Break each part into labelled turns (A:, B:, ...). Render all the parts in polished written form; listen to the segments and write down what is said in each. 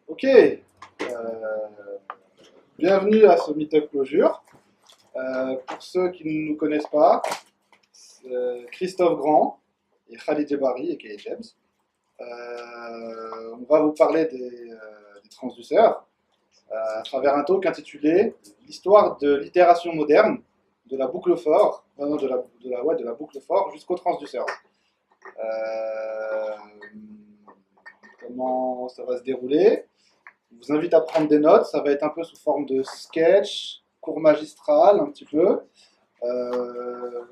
A: Ok, bienvenue à ce Meetup Clojure. Pour ceux qui ne nous connaissent pas, Christophe Grand et Khalid Jebari et Kay James. On va vous parler des transducers à travers un talk intitulé L'histoire de l'itération moderne de la boucle for, non, de la boucle for jusqu'au transducer. Comment ça va se dérouler? Je vous invite à prendre des notes, ça va être un peu sous forme de sketch, cours magistral un petit peu.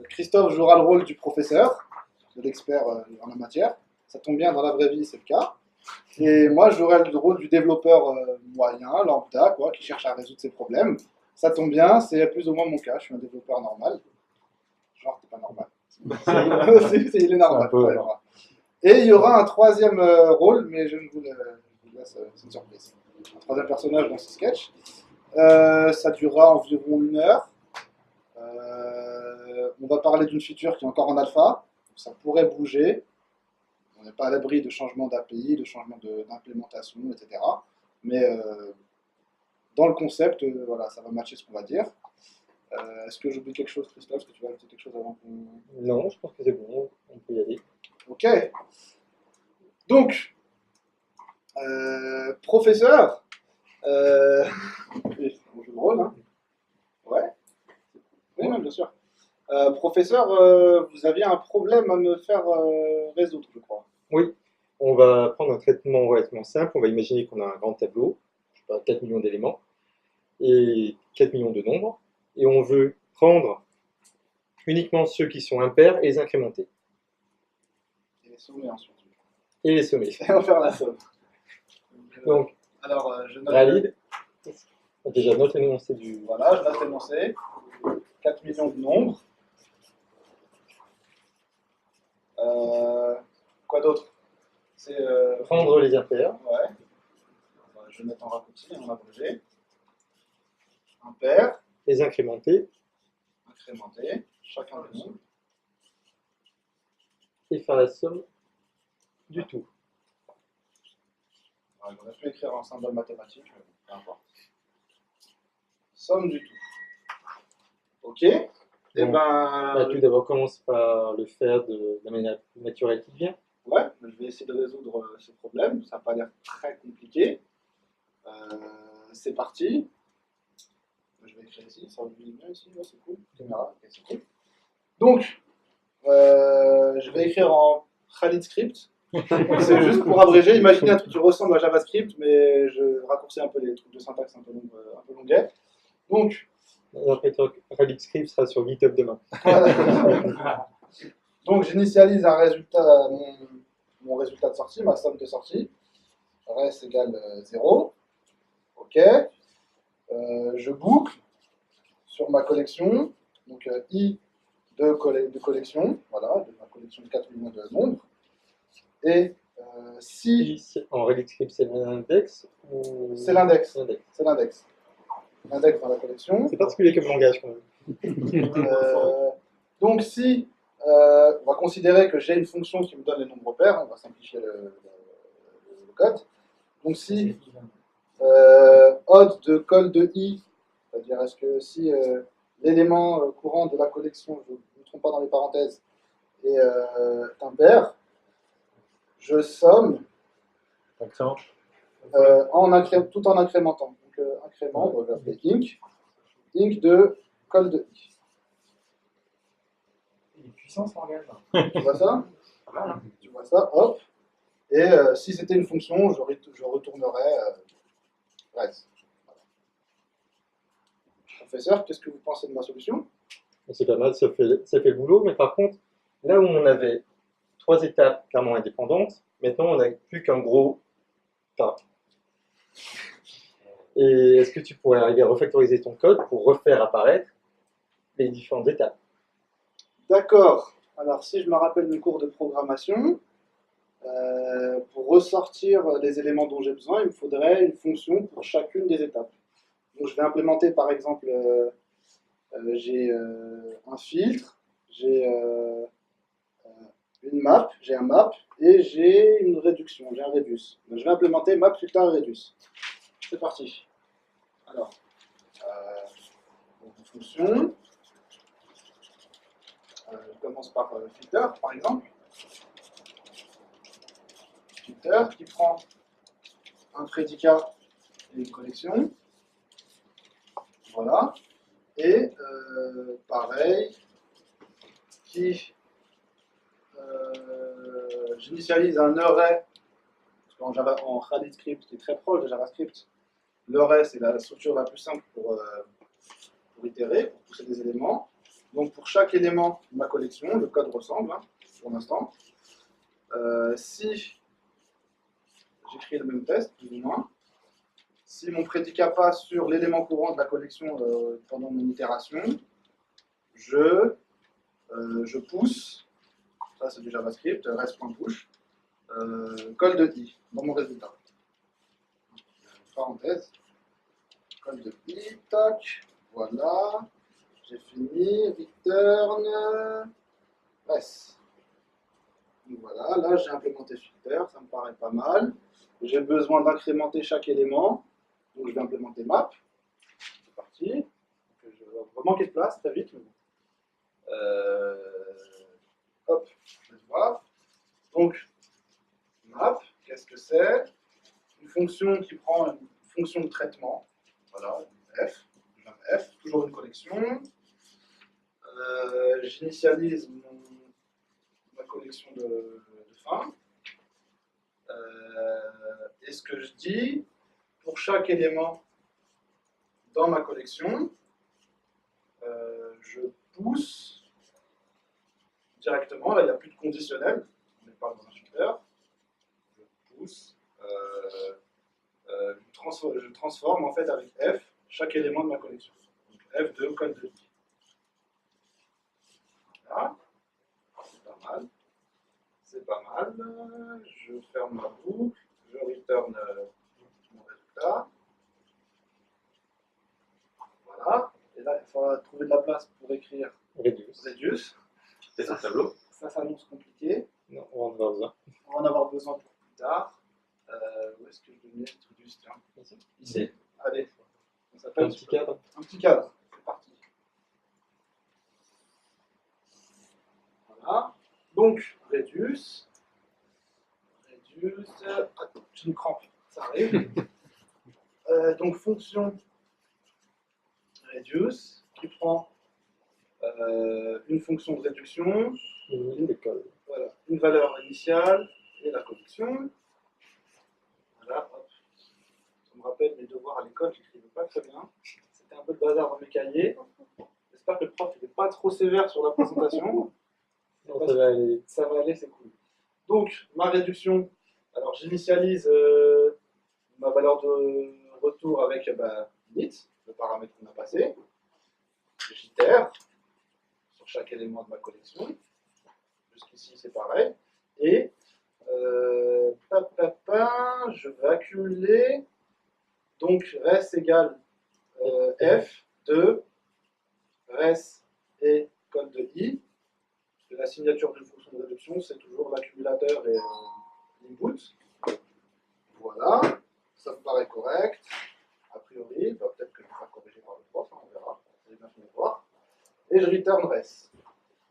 A: Christophe jouera le rôle du professeur, de l'expert en la matière. Ça tombe bien, dans la vraie vie c'est le cas. Et moi je jouerai le rôle du développeur moyen, lambda, quoi, qui cherche à résoudre ses problèmes. Ça tombe bien, c'est plus ou moins mon cas, je suis un développeur normal. Genre, t'es pas normal. Il est normal. Ouais, voilà. Et il y aura un troisième rôle, mais je vous laisse, c'est une surprise. Un troisième personnage dans ce sketch. Ça durera environ 1 heure. On va parler d'une feature qui est encore en alpha. Ça pourrait bouger. On n'est pas à l'abri de changements d'API, de changements d'implémentation, etc. Mais dans le concept, voilà, ça va matcher ce qu'on va dire. Est-ce que j'oublie quelque chose, Christophe? Est-ce que tu vas ajouter quelque chose avant qu'on...
B: Non, je pense que c'est bon, on peut y aller.
A: Ok. Donc, professeur, on joue le rôle, hein? Ouais. Oui, non, bien sûr. Professeur, vous aviez un problème à me faire résoudre, je crois.
B: Oui, on va prendre un traitement relativement simple. On va imaginer qu'on a un grand tableau, je sais pas, 4 millions d'éléments et 4 millions de nombres. Et on veut prendre uniquement ceux qui sont impairs et les incrémenter.
A: Et les sommer ensuite.
B: Et les sommer.
A: Et on va faire la somme.
B: Donc,
A: alors, je note.
B: valide. Déjà, note l'énoncé du.
A: Voilà, je note l'énoncé. 4 millions de nombres. Quoi d'autre? C'est.
B: Prendre les impairs.
A: Ouais. Je note en raccourci, en abrégé. Impair.
B: Les incrémenter.
A: Incrémenter. Chacun des nombres.
B: Et faire la somme du tout.
A: Alors, on aurait pu écrire un symbole mathématique, mais peu importe. Somme du tout. Ok. Et
B: Bon.
A: ben.
B: Tout d'abord, commence par le faire de la manière naturelle qui vient.
A: Ouais, je vais essayer de résoudre ce problème. Ça n'a pas l'air très compliqué. C'est parti. Je vais écrire ici, ça va bien ici, ouais, c'est cool. Caméra, ok, c'est cool. Donc, je vais écrire en Khalid Script. C'est juste pour abréger. Imaginez un truc qui ressemble à JavaScript, mais je raccourcis un peu les trucs de syntaxe un peu longuet. Donc,
B: Khalid Script sera sur GitHub demain.
A: donc j'initialise un résultat, mon résultat de sortie, ma somme de sortie. Res égale 0. Ok. Je boucle sur ma collection. Donc I de collection. Voilà, de ma collection de 4 millions de nombres. Et si.
B: En Khalid Script, c'est l'index ou...
A: C'est l'index. C'est l'index. L'index dans la collection.
B: C'est particulier comme langage quand même.
A: Donc si on va considérer que j'ai une fonction qui me donne les nombres pairs, on va simplifier le code. Donc si odd de col de i, c'est-à-dire est-ce que si l'élément courant de la collection, je ne me trompe pas dans les parenthèses, est impair, je somme tout en incrémentant. Donc incrément, on va appeler inc de col de i.
C: Puissance langage.
A: Tu vois ça? Tu vois ça, hop. Et si c'était une fonction, je retournerais res. Professeur, qu'est-ce que vous pensez de ma solution?
B: C'est pas mal, ça fait le boulot, mais par contre, là où on avait 3 étapes clairement indépendantes, maintenant on n'a plus qu'un gros tas. Et est-ce que tu pourrais arriver à refactoriser ton code pour refaire apparaître les différentes étapes?
A: D'accord. Alors, si je me rappelle mes cours de programmation, pour ressortir les éléments dont j'ai besoin, il me faudrait une fonction pour chacune des étapes. Donc, je vais implémenter, par exemple, j'ai un filtre, j'ai une map, j'ai un map, et j'ai une réduction, j'ai un reduce. Donc, je vais implémenter map, filter, reduce. C'est parti. Alors, une fonction. Je commence par filter, par exemple. Filter qui prend un prédicat et une collection. Voilà. Et pareil, qui j'initialise un array. En Khalid Script, qui est très proche de JavaScript, l'array c'est la structure la plus simple pour itérer, pour pousser des éléments. Donc pour chaque élément de ma collection, le code ressemble hein, pour l'instant. Si j'écris le même test, plus ou moins, si mon prédicat passe sur l'élément courant de la collection pendant mon itération, je pousse, ça c'est du JavaScript, rest.push, call de i dans mon résultat. Parenthèse, call de i, tac, voilà, j'ai fini, return, res. Donc voilà, là j'ai implémenté filter, ça me paraît pas mal. J'ai besoin d'incrémenter chaque élément, donc je vais implémenter map. C'est parti. Donc, je vais manquer de place très vite. Mais bon. Hop, je vais voir. Donc, map, qu'est-ce que c'est? Une fonction qui prend une fonction de traitement. Voilà, f, f, toujours une collection. J'initialise ma collection de fin. Et ce que je dis, pour chaque élément dans ma collection, je pousse directement, là il n'y a plus de conditionnel, on n'est pas dans un filter, je pousse, je transforme en fait avec f chaque élément de ma collection. Donc f2 code de i. Voilà, c'est pas mal. C'est pas mal. Je ferme ma boucle, je return mon résultat. Voilà. Et là, il faudra trouver de la place pour écrire reduce.
C: C'est un tableau.
A: Ça s'annonce compliqué.
B: Non, on va en avoir besoin.
A: On va en avoir besoin pour plus tard. Où est-ce que je vais mettre reduce? Tiens. Ici. Allez. Ça s'appelle
B: Un petit cadre.
A: Un petit cadre. C'est parti. Voilà. Donc, reduce. Attends, j'ai une crampe. Ça arrive. Donc, fonction reduce qui prend une fonction de réduction, voilà, une valeur initiale et la collection. Voilà, hop. Ça me rappelle mes devoirs à l'école, j'écrivais pas très bien. C'était un peu de bazar dans mes cahiers. J'espère que le prof n'est pas trop sévère sur la présentation.
B: Non, ça va aller.
A: Ça va aller, c'est cool. Donc, ma réduction, alors j'initialise ma valeur de retour avec init, le paramètre qu'on a passé. J'itère sur chaque élément de ma collection. Jusqu'ici, c'est pareil. Et je vais accumuler, donc res égale f de res et code de i. La signature d'une fonction de réduction, c'est toujours l'accumulateur et l'input. Voilà, ça me paraît correct. A priori, peut-être que je vais faire corriger par le prof, hein, on verra. Vous allez bien finir de voir. Et je return res.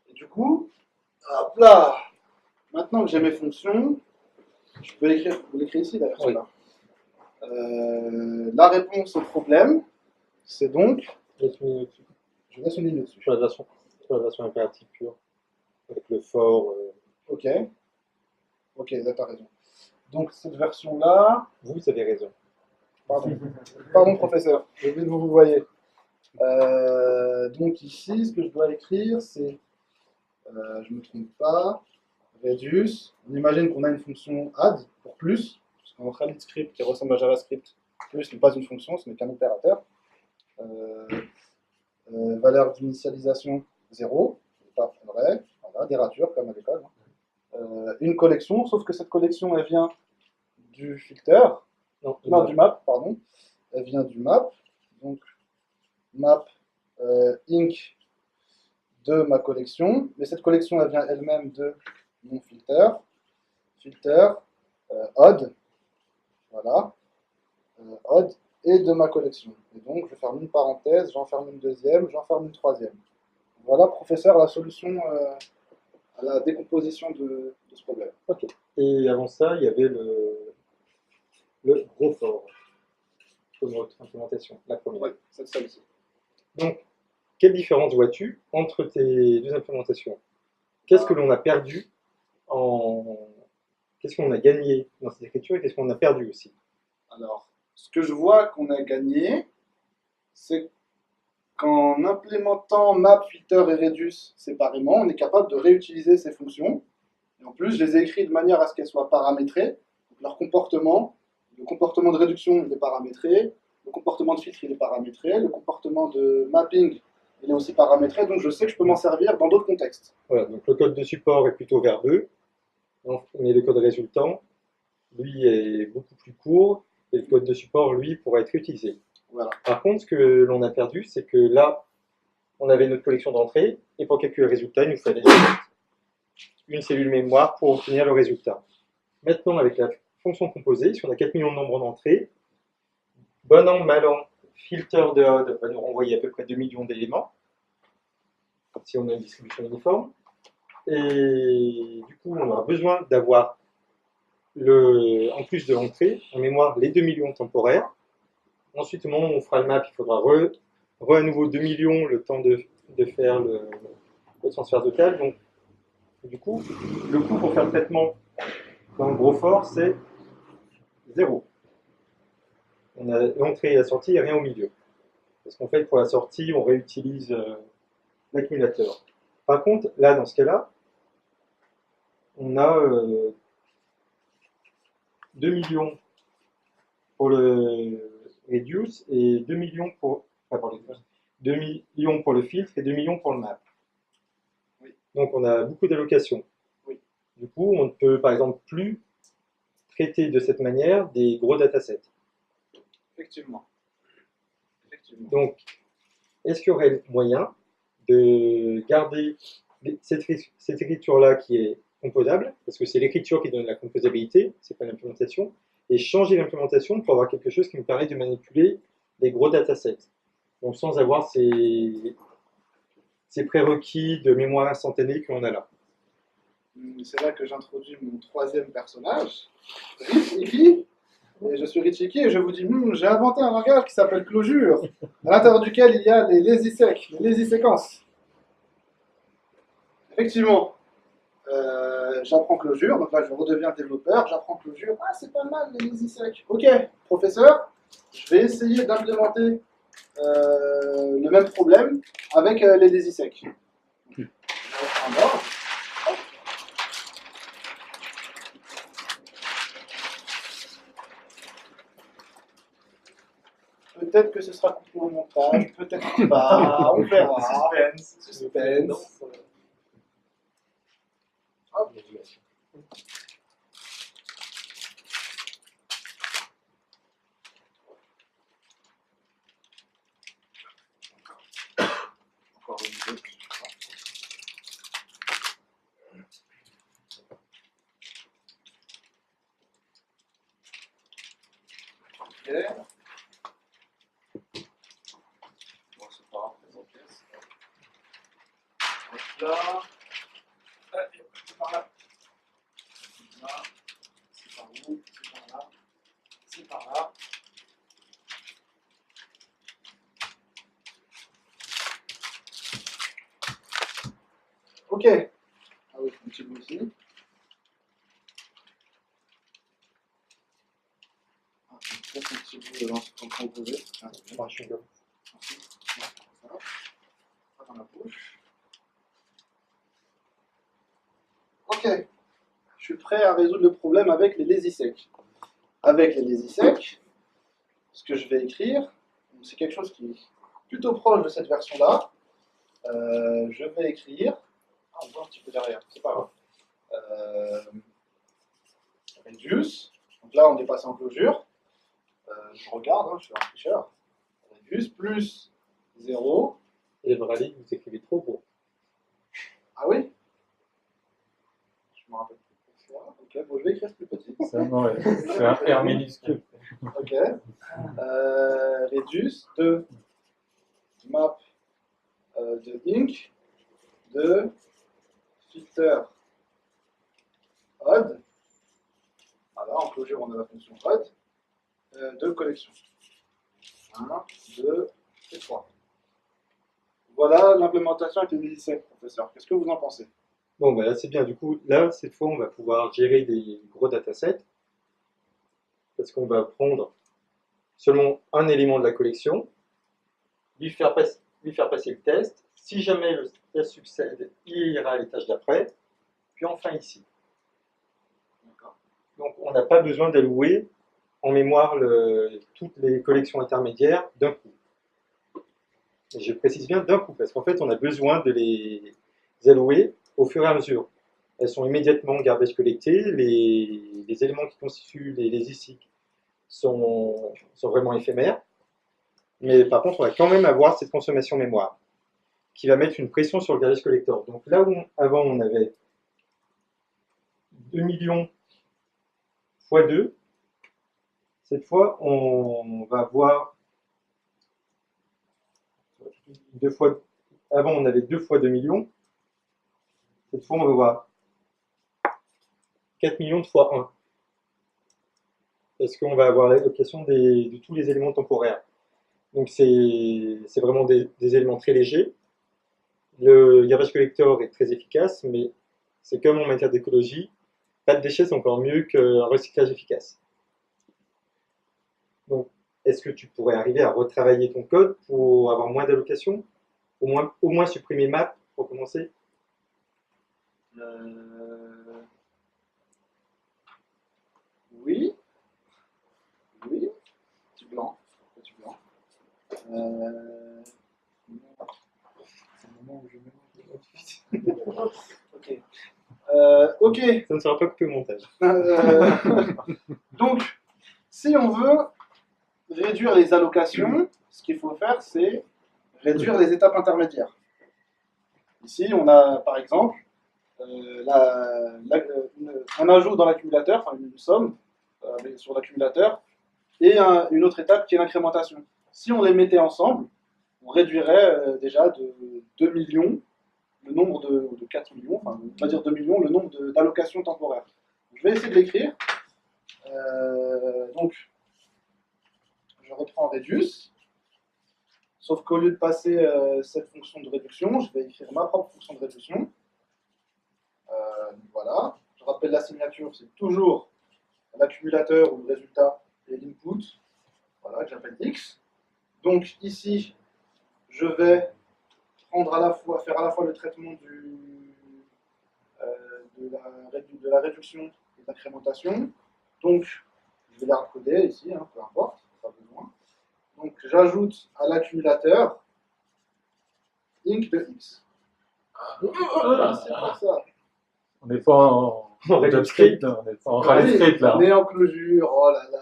A: Et du coup, hop là, maintenant que j'ai mes fonctions, je peux l'écrire, vous l'écrivez ici d'ailleurs,
B: oui.
A: La réponse au problème, c'est donc,
B: Je
A: je laisse une ligne dessus.
B: sur la version impérative pure, avec le for.
A: Ok, t'as raison. Donc cette version-là,
B: Vous avez raison.
A: pardon professeur, j'ai oublié de vous voyez. Donc ici, ce que je dois écrire, c'est, je ne me trompe pas, reduce. On imagine qu'on a une fonction add pour plus, parce qu'en Khalid Script qui ressemble à JavaScript, plus n'est pas une fonction, ce n'est qu'un opérateur. Valeur d'initialisation 0, pas vrai, voilà, des ratures comme à l'école. Une collection, sauf que cette collection elle vient du filter, non, du map, pardon. Elle vient du map, donc map inc de ma collection, mais cette collection elle vient elle-même de mon filter, odd, voilà, odd, et de ma collection. Et donc, je ferme une parenthèse, j'en ferme une deuxième, j'en ferme une troisième. Voilà, professeur, la solution à la décomposition de ce problème.
B: Ok. Et avant ça, il y avait le gros fort comme autre implémentation, la première.
A: Oui, c'est celle-ci.
B: Donc, quelle différence vois-tu entre tes deux implémentations? Qu'est-ce que l'on a perdu en... Qu'est-ce qu'on a gagné dans cette écriture et qu'est-ce qu'on a perdu aussi?
A: Alors, ce que je vois qu'on a gagné, c'est qu'en implémentant map, filter et reduce séparément, on est capable de réutiliser ces fonctions. Et en plus, je les ai écrites de manière à ce qu'elles soient paramétrées. Donc, leur comportement, le comportement de réduction, il est paramétré. Le comportement de filtre, il est paramétré. Le comportement de mapping, il est aussi paramétré. Donc, je sais que je peux m'en servir dans d'autres contextes.
B: Voilà, donc le code de support est plutôt verbeux, mais le code résultant, lui, est beaucoup plus court, et le code de support, lui, pourra être utilisé.
A: Voilà.
B: Par contre, ce que l'on a perdu, c'est que là, on avait notre collection d'entrées, et pour calculer le résultat, il nous fallait une cellule mémoire pour obtenir le résultat. Maintenant, avec la fonction composée, si on a 4 millions de nombres d'entrées, bon an, mal an, filter de odd va nous renvoyer à peu près 2 millions d'éléments, si on a une distribution uniforme. Et du coup, on aura besoin d'avoir, en plus de l'entrée, en mémoire les 2 millions temporaires. Ensuite, au moment où on fera le map, il faudra à nouveau 2 millions le temps de faire le transfert total. Donc, du coup, le coût pour faire le traitement dans le gros fort, c'est 0. On a l'entrée et la sortie et rien au milieu. Parce qu'en fait, pour la sortie, on réutilise l'accumulateur. Par contre, là, dans ce cas-là, on a 2 millions pour le reduce et 2 millions pour, 2 millions pour le filtre et 2 millions pour le map.
A: Oui.
B: Donc on a beaucoup d'allocations.
A: Oui.
B: Du coup, on ne peut par exemple plus traiter de cette manière des gros datasets.
A: Effectivement. Effectivement.
B: Donc, est-ce qu'il y aurait moyen de garder cette écriture-là qui est composable, parce que c'est l'écriture qui donne la composabilité, c'est pas l'implémentation, et changer l'implémentation pour avoir quelque chose qui nous permet de manipuler des gros datasets. Donc sans avoir ces prérequis de mémoire instantanée qu'on a là.
A: C'est là que j'introduis mon troisième personnage, Richiki. Et je suis Richiki et je vous dis, j'ai inventé un langage qui s'appelle Clojure, à l'intérieur duquel il y a les lazy-sec, les lazy-séquences. Effectivement, j'apprends Clojure, donc là je redeviens développeur, j'apprends Clojure, ah c'est pas mal les lazy-sec. Ok, professeur, je vais essayer d'implémenter le même problème avec les lazy-sec. Peut-être que ce sera coupé au montage, peut-être pas, on verra. Suspense. Hop. Encore une autre. Ok. Bon, c'est pas grave, les pièces. Hop là. C'est par là. Là. C'est par où? C'est par là. C'est par là. Ok. Ah oui, un petit bout ici. Ah, un petit bout de l'ensemble composé. Ah, c'est bien.
B: Enfin,
A: Ensuite, ça dans la bouche. Ok. Je suis prêt à résoudre le problème avec les lazy-sec. Avec les lazy-sec, ce que je vais écrire, c'est quelque chose qui est plutôt proche de cette version-là. Je vais écrire. Ah, on voit un petit peu derrière, c'est pas grave. Reduce. Donc là, on est passé en closure. Je regarde, je suis un tricheur. Reduce plus 0.
B: Et Brali, vous écrivez trop gros.
A: Ah oui? Je me rappelle plus pourquoi. Ok, bon, je vais écrire plus petit.
C: C'est un R minuscule.
A: Ok. Reduce de map de ink de filter odd. Voilà, en closure, on a la fonction odd de collection. 1, 2 et 3. Voilà l'implémentation avec les lycées, professeur. Qu'est-ce que vous en pensez?
B: Bon, ben là, c'est bien. Du coup, là, cette fois, on va pouvoir gérer des gros datasets parce qu'on va prendre seulement un élément de la collection, lui faire passer le test. Si jamais le test succède, il ira à l'étage d'après, puis enfin ici. Donc, on n'a pas besoin d'allouer en mémoire toutes les collections intermédiaires d'un coup. Et je précise bien d'un coup, parce qu'en fait, on a besoin de les allouer au fur et à mesure. Elles sont immédiatement garbage collectées, les éléments qui constituent les ISIC sont vraiment éphémères, mais par contre, on va quand même avoir cette consommation mémoire qui va mettre une pression sur le garbage collector. Donc là où avant on avait 2 millions fois 2, cette fois on va avoir 2 fois. Avant on avait 2 fois 2 millions, cette fois on va avoir 4 millions de fois 1. Parce qu'on va avoir l'allocation de tous les éléments temporaires. Donc c'est vraiment des éléments très légers. Le garbage collector est très efficace, mais c'est comme en matière d'écologie, pas de déchets c'est encore mieux qu'un recyclage efficace. Donc, est-ce que tu pourrais arriver à retravailler ton code pour avoir moins d'allocations, au moins supprimer map pour commencer?
A: Oui. Oui. Petit blanc. Petit blanc. C'est le moment où je mélange. Ok. Ok.
B: Ça ne sera pas que le montage.
A: Donc, si on veut réduire les allocations, ce qu'il faut faire, c'est réduire les étapes intermédiaires. Ici, on a par exemple un ajout dans l'accumulateur, enfin une somme sur l'accumulateur, et une autre étape qui est l'incrémentation. Si on les mettait ensemble, on réduirait déjà de 2 millions le nombre de 4 millions, enfin on va dire 2 millions, le nombre d'allocations temporaires. Je vais essayer de l'écrire. Donc, je reprends reduce, sauf qu'au lieu de passer cette fonction de réduction, je vais écrire ma propre fonction de réduction. Voilà. Je rappelle la signature, c'est toujours l'accumulateur ou le résultat et l'input, voilà, que j'appelle X. Donc ici, je vais prendre faire à la fois le traitement de la réduction et de l'incrémentation. Donc, je vais la recoder ici, hein, peu importe, pas besoin. Donc, j'ajoute à l'accumulateur inc de x. C'est pas ça.
C: On n'est pas en JavaScript, on n'est pas en JavaScript là.
A: On est en closure, oh là là,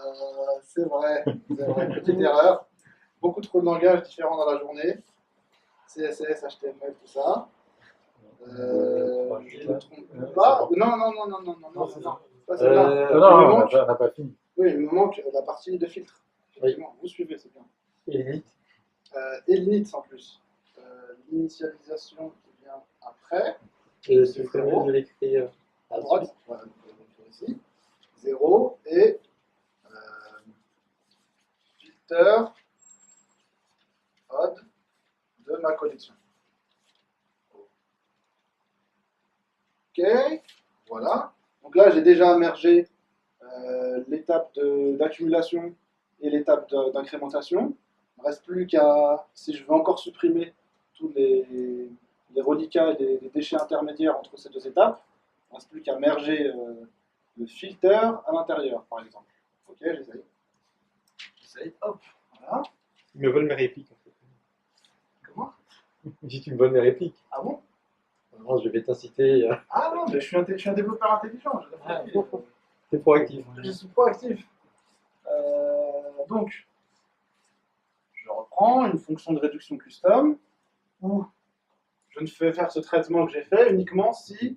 A: c'est vrai, petite erreur. Beaucoup trop de langages différents dans la journée. CSS, HTML, tout ça. Je ne me trompe pas. Non, ça c'est là.
C: Non, on n'a pas fini.
A: Oui, il me manque la partie de filtre. Effectivement, vous suivez, c'est bien.
B: Et limite.
A: Et l'init en plus. L'initialisation qui vient après.
B: C'est mieux de l'écrire
A: À droite, voilà, ici. 0 et filter odd de ma collection. Ok, voilà. Donc là, j'ai déjà immergé l'étape d'accumulation et l'étape d'incrémentation. Il ne reste plus qu'à, si je veux encore supprimer tous les reliquats et les déchets intermédiaires entre ces deux étapes, il ne reste plus qu'à merger le filter à l'intérieur, par exemple. Ok, j'essaye. Hop, voilà.
B: Tu me voles mes répliques en fait.
A: Comment?
B: Je dis tu me voles mes répliques.
A: Ah bon?
B: Alors, je vais t'inciter.
A: Ah non, mais je suis un développeur intelligent.
B: T'es proactif.
A: Je suis proactif. Donc, je reprends une fonction de réduction custom où je ne fais faire ce traitement que j'ai fait uniquement si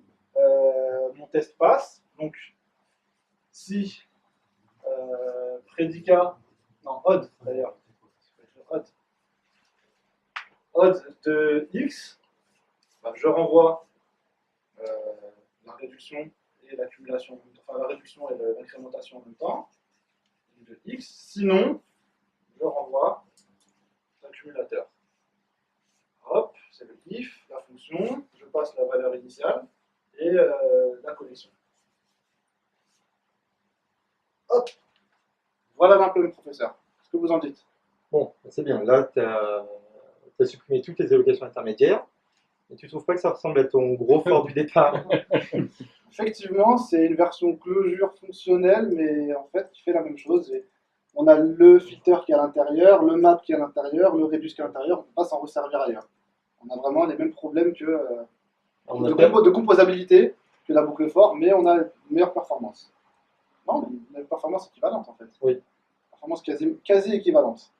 A: mon test passe. Donc, si prédicat, non, odd d'ailleurs, odd de x, ben, je renvoie la réduction et l'accumulation, enfin la réduction et l'incrémentation en même temps de x. Sinon, je renvoie l'accumulateur. Hop, c'est le if, la fonction, je passe la valeur initiale et la connexion. Hop, voilà l'implément professeur. Qu'est-ce que vous en dites?
B: Bon, c'est bien. Là, tu as supprimé toutes les allocations intermédiaires. Et tu trouves pas que ça ressemble à ton gros fort du départ?
A: Effectivement, c'est une version closure fonctionnelle, mais en fait, qui fait la même chose. Et on a le filter qui est à l'intérieur, le map qui est à l'intérieur, le reduce qui est à l'intérieur. On ne peut pas s'en resservir ailleurs. On a vraiment les mêmes problèmes que de composabilité que la boucle for, mais on a une meilleure performance. Non, une performance équivalente en fait.
B: Oui.
A: Performance quasi équivalente.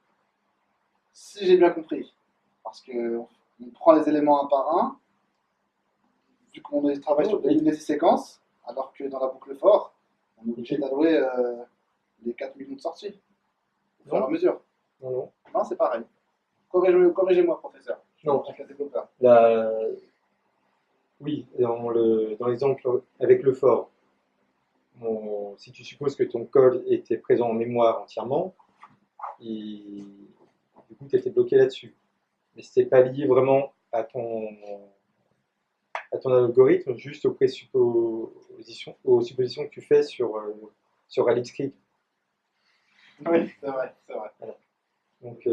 A: Si j'ai bien compris. Parce qu'on prend les éléments un par un, vu qu'on travaille sur des séquences, alors que dans la boucle for, on est obligé d'allouer les 4 millions de sorties. Au fur et à mesure.
B: Non.
A: Non, c'est pareil. Corrigez-moi, professeur.
B: Non.
A: Avec un développeur.
B: Oui, dans l'exemple avec le for, si tu supposes que ton code était présent en mémoire entièrement, et du coup tu étais bloqué là-dessus. Mais ce n'était pas lié vraiment à ton algorithme, juste aux suppositions que tu fais sur Rallix Script.
A: Oui, c'est vrai.
B: Voilà. Donc,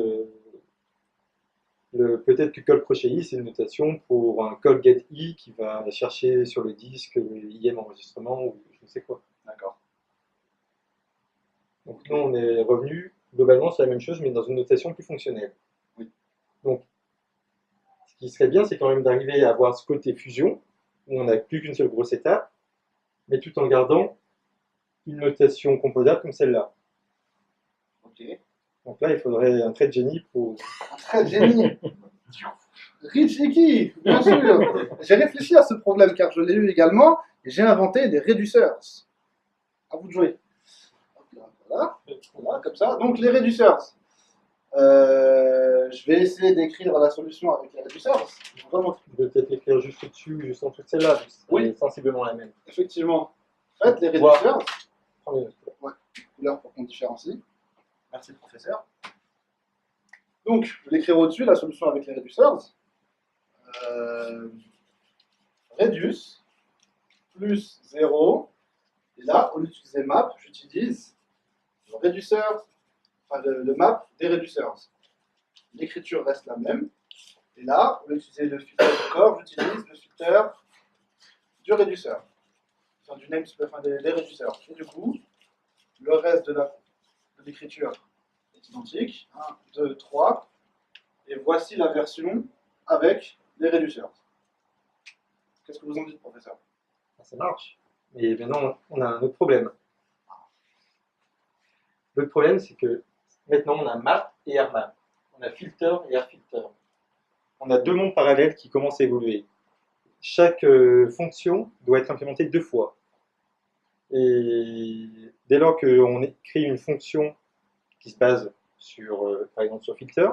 B: peut-être que call crochet i, c'est une notation pour un call get i qui va chercher sur le disque IM enregistrement ou je ne sais quoi.
A: D'accord.
B: Donc, nous, on est revenu globalement sur la même chose, mais dans une notation plus fonctionnelle.
A: Oui.
B: Donc, ce qui serait bien, c'est quand même d'arriver à avoir ce côté fusion, où on n'a plus qu'une seule grosse étape, mais tout en gardant une notation composable comme celle-là.
A: Ok.
B: Donc là, il faudrait un trait de génie pour...
A: Un trait de génie. Rich et qui, bien sûr. J'ai réfléchi à ce problème car je l'ai eu également et j'ai inventé des réduceurs. À vous de jouer. Voilà, comme ça. Donc les réduceurs. Je vais essayer d'écrire la solution avec les réduceurs.
B: Vraiment, tu peux peut-être écrire juste au-dessus ou juste en dessous de celle-là.
A: Oui,
B: sensiblement la même.
A: Effectivement. En fait, les réduceurs.
B: Ouais.
A: Couleur pour qu'on différencie. Merci, professeur. Donc, je vais l'écrire au-dessus, la solution avec les réduceurs. Reduce plus 0. Et là, au lieu d'utiliser map, j'utilise le réduceur, enfin le map des réduceurs. L'écriture reste la même. Et là, au lieu d'utiliser le filtre du corps, j'utilise le filtre du réduceur. Enfin, du namespace, enfin des réduceurs. Et du coup, le reste de l'écriture est identique. 1, 2, 3. Et voici la version avec les réduceurs. Qu'est-ce que vous en dites, professeur?
B: Ça marche. Et maintenant, on a un autre problème. L'autre problème, c'est que maintenant, on a map et rmap. On a filter et rfilter. On a deux mondes parallèles qui commencent à évoluer. Chaque fonction doit être implémentée deux fois. Et dès lors qu'on crée une fonction qui se base sur, par exemple, sur filter,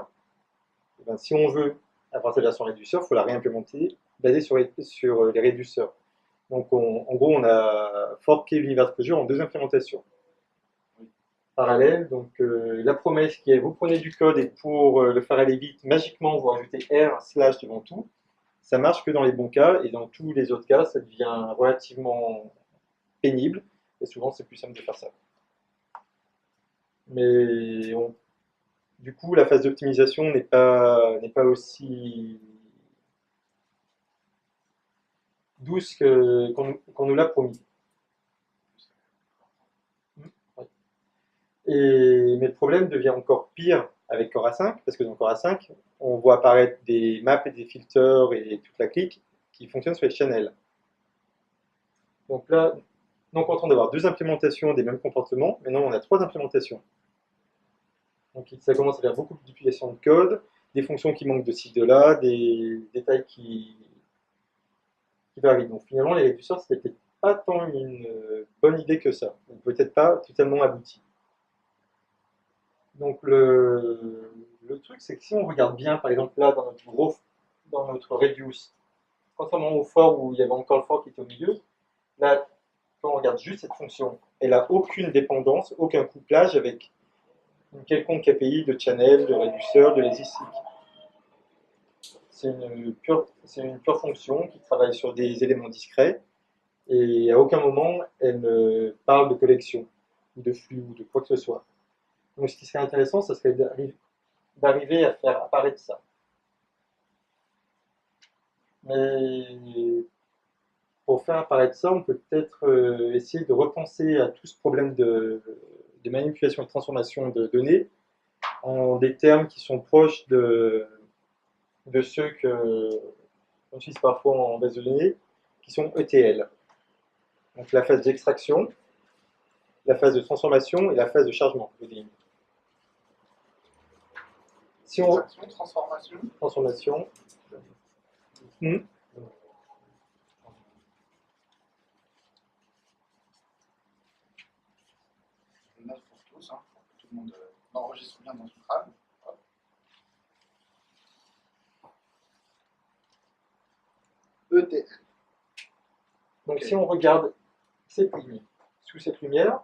B: et bien, si on veut avoir cette version réduceur, il faut la réimplémenter basée sur les réduceurs. Donc, en gros, on a forqué l'univers closure en deux implémentations parallèles. Donc, la promesse qui est vous prenez du code et pour le faire aller vite, magiquement, vous rajoutez R/ devant tout. Ça marche que dans les bons cas, et dans tous les autres cas, ça devient relativement pénible, et souvent, c'est plus simple de faire ça. Mais du coup, la phase d'optimisation n'est pas aussi douce qu'on nous l'a promis. Mais le problème devient encore pire avec Core A5, parce que dans Core A5, on voit apparaître des maps et des filters et toute la clique qui fonctionnent sur les channels. Donc là, non content d'avoir deux implémentations des mêmes comportements, maintenant on a trois implémentations. Donc ça commence à faire beaucoup de duplication de code, des fonctions qui manquent de ci, de là, des détails qui varient. Donc finalement, les réducteurs, c'était pas tant une bonne idée que ça, ou peut-être pas totalement abouti. Donc le truc, c'est que si on regarde bien, par exemple là, dans notre reduce, contrairement au for où il y avait encore le for qui était au milieu, là, quand on regarde juste cette fonction, elle n'a aucune dépendance, aucun couplage avec une quelconque API de channel, de réduceur, de lazy seek. C'est une pure fonction qui travaille sur des éléments discrets et à aucun moment elle ne parle de collection ou de flux ou de quoi que ce soit. Donc ce qui serait intéressant, ça serait d'arriver à faire apparaître ça. Mais pour faire apparaître ça, on peut peut-être essayer de repenser à tout ce problème de manipulation et de transformation de données en des termes qui sont proches de ceux qu'on utilise parfois en base de données, qui sont ETL. Donc la phase d'extraction, la phase de transformation et la phase de chargement. Si on...
A: Transformation.
B: Transformation. Hmm.
A: Je note pour tous, hein, pour que tout le monde enregistre bien dans son crâne. ETL.
B: Donc
A: Okay.
B: si on regarde cette ligne, sous cette lumière,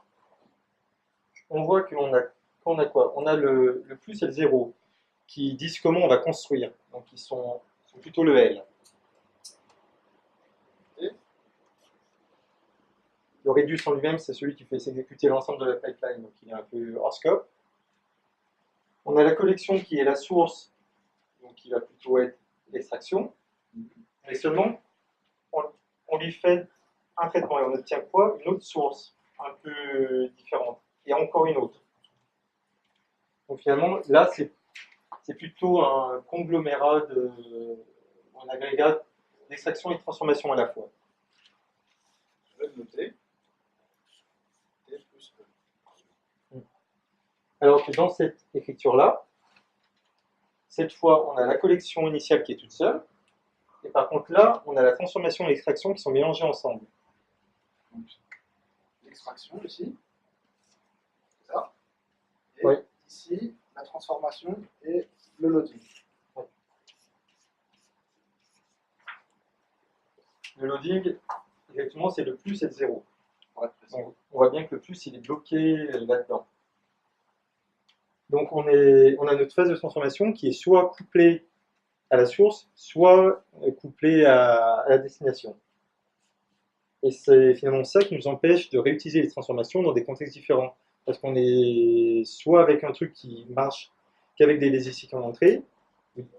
B: on voit qu'on a quoi? On a le plus et le 0 qui disent comment on va construire. Donc ils sont plutôt le L.
A: Et
B: le reduce en lui-même, c'est celui qui fait s'exécuter l'ensemble de la pipeline, donc il est un peu hors scope. On a la collection qui est la source, donc qui va plutôt être l'extraction. Mais seulement, on lui fait un traitement et on obtient quoi? Une autre source, un peu différente, et encore une autre. Donc finalement, là, c'est plutôt un conglomérat un agrégat d'extraction et de transformation à la fois.
A: Je vais le noter. T plus E.
B: Alors que dans cette écriture-là, cette fois, on a la collection initiale qui est toute seule, et par contre là, on a la transformation et l'extraction qui sont mélangées ensemble.
A: L'extraction ici, c'est ça. Et
B: oui.
A: Ici, la transformation et le loading.
B: Oui. Le loading, exactement, c'est le plus et le 0.
A: Ouais,
B: on voit bien que le plus, il est bloqué là-dedans. Donc on a notre phase de transformation qui est soit couplée à la source, soit couplée à la destination. Et c'est finalement ça qui nous empêche de réutiliser les transformations dans des contextes différents. Parce qu'on est soit avec un truc qui marche qu'avec des lazy seek en entrée,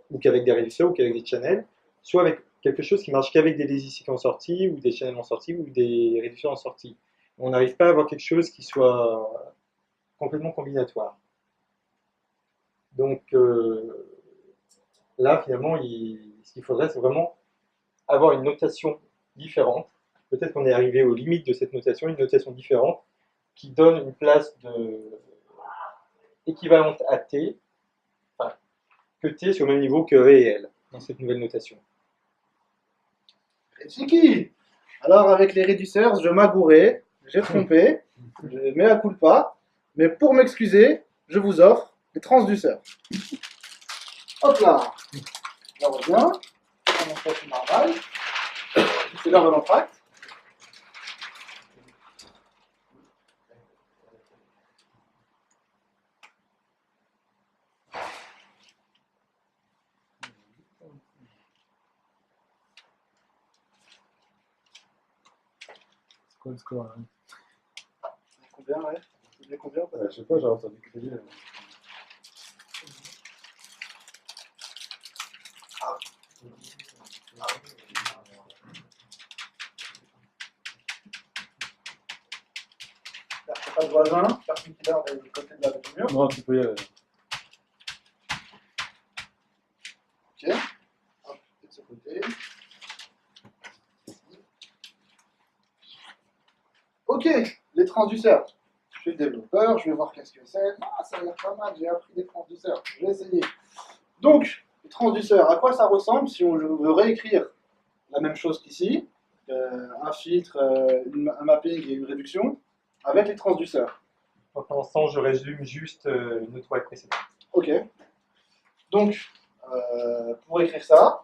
B: ou qu'avec des réducteurs, ou qu'avec des channels, soit avec quelque chose qui marche qu'avec des lazy seek en sortie, ou des channels en sortie, ou des réducteurs en sortie. On n'arrive pas à avoir quelque chose qui soit complètement combinatoire. Donc là, finalement, ce qu'il faudrait, c'est vraiment avoir une notation différente. Peut-être qu'on est arrivé aux limites de cette notation, une notation différente qui donne une place équivalente à T, enfin, que T sur le même niveau que réel dans cette nouvelle notation.
A: Chiki. Alors avec les réduceurs, je m'agourais, j'ai trompé, je mets à culpa, mais pour m'excuser, je vous offre les transduceurs. Hop là, je reviens, on en fait normal, c'est l'heure de l'entracte.
C: C'est quoi le score hein?
A: Combien, ouais? Combien,
C: je sais pas, j'ai entendu que tu dis.
A: Pas de voisin, personne qui dort du côté de la mur.
C: Non, tu peux y aller.
A: Ok, hop, de ce côté. Ok, les transduceurs. Je suis développeur, je vais voir qu'est-ce que c'est. Ah, ça a l'air pas mal, j'ai appris des transduceurs. Je vais essayer. Donc, les transduceurs, à quoi ça ressemble si on veut réécrire la même chose qu'ici? un filtre, un mapping et une réduction avec les transduceurs.
B: Donc, pour l'instant, je résume juste notre web précédente.
A: Ok. Donc, pour écrire ça,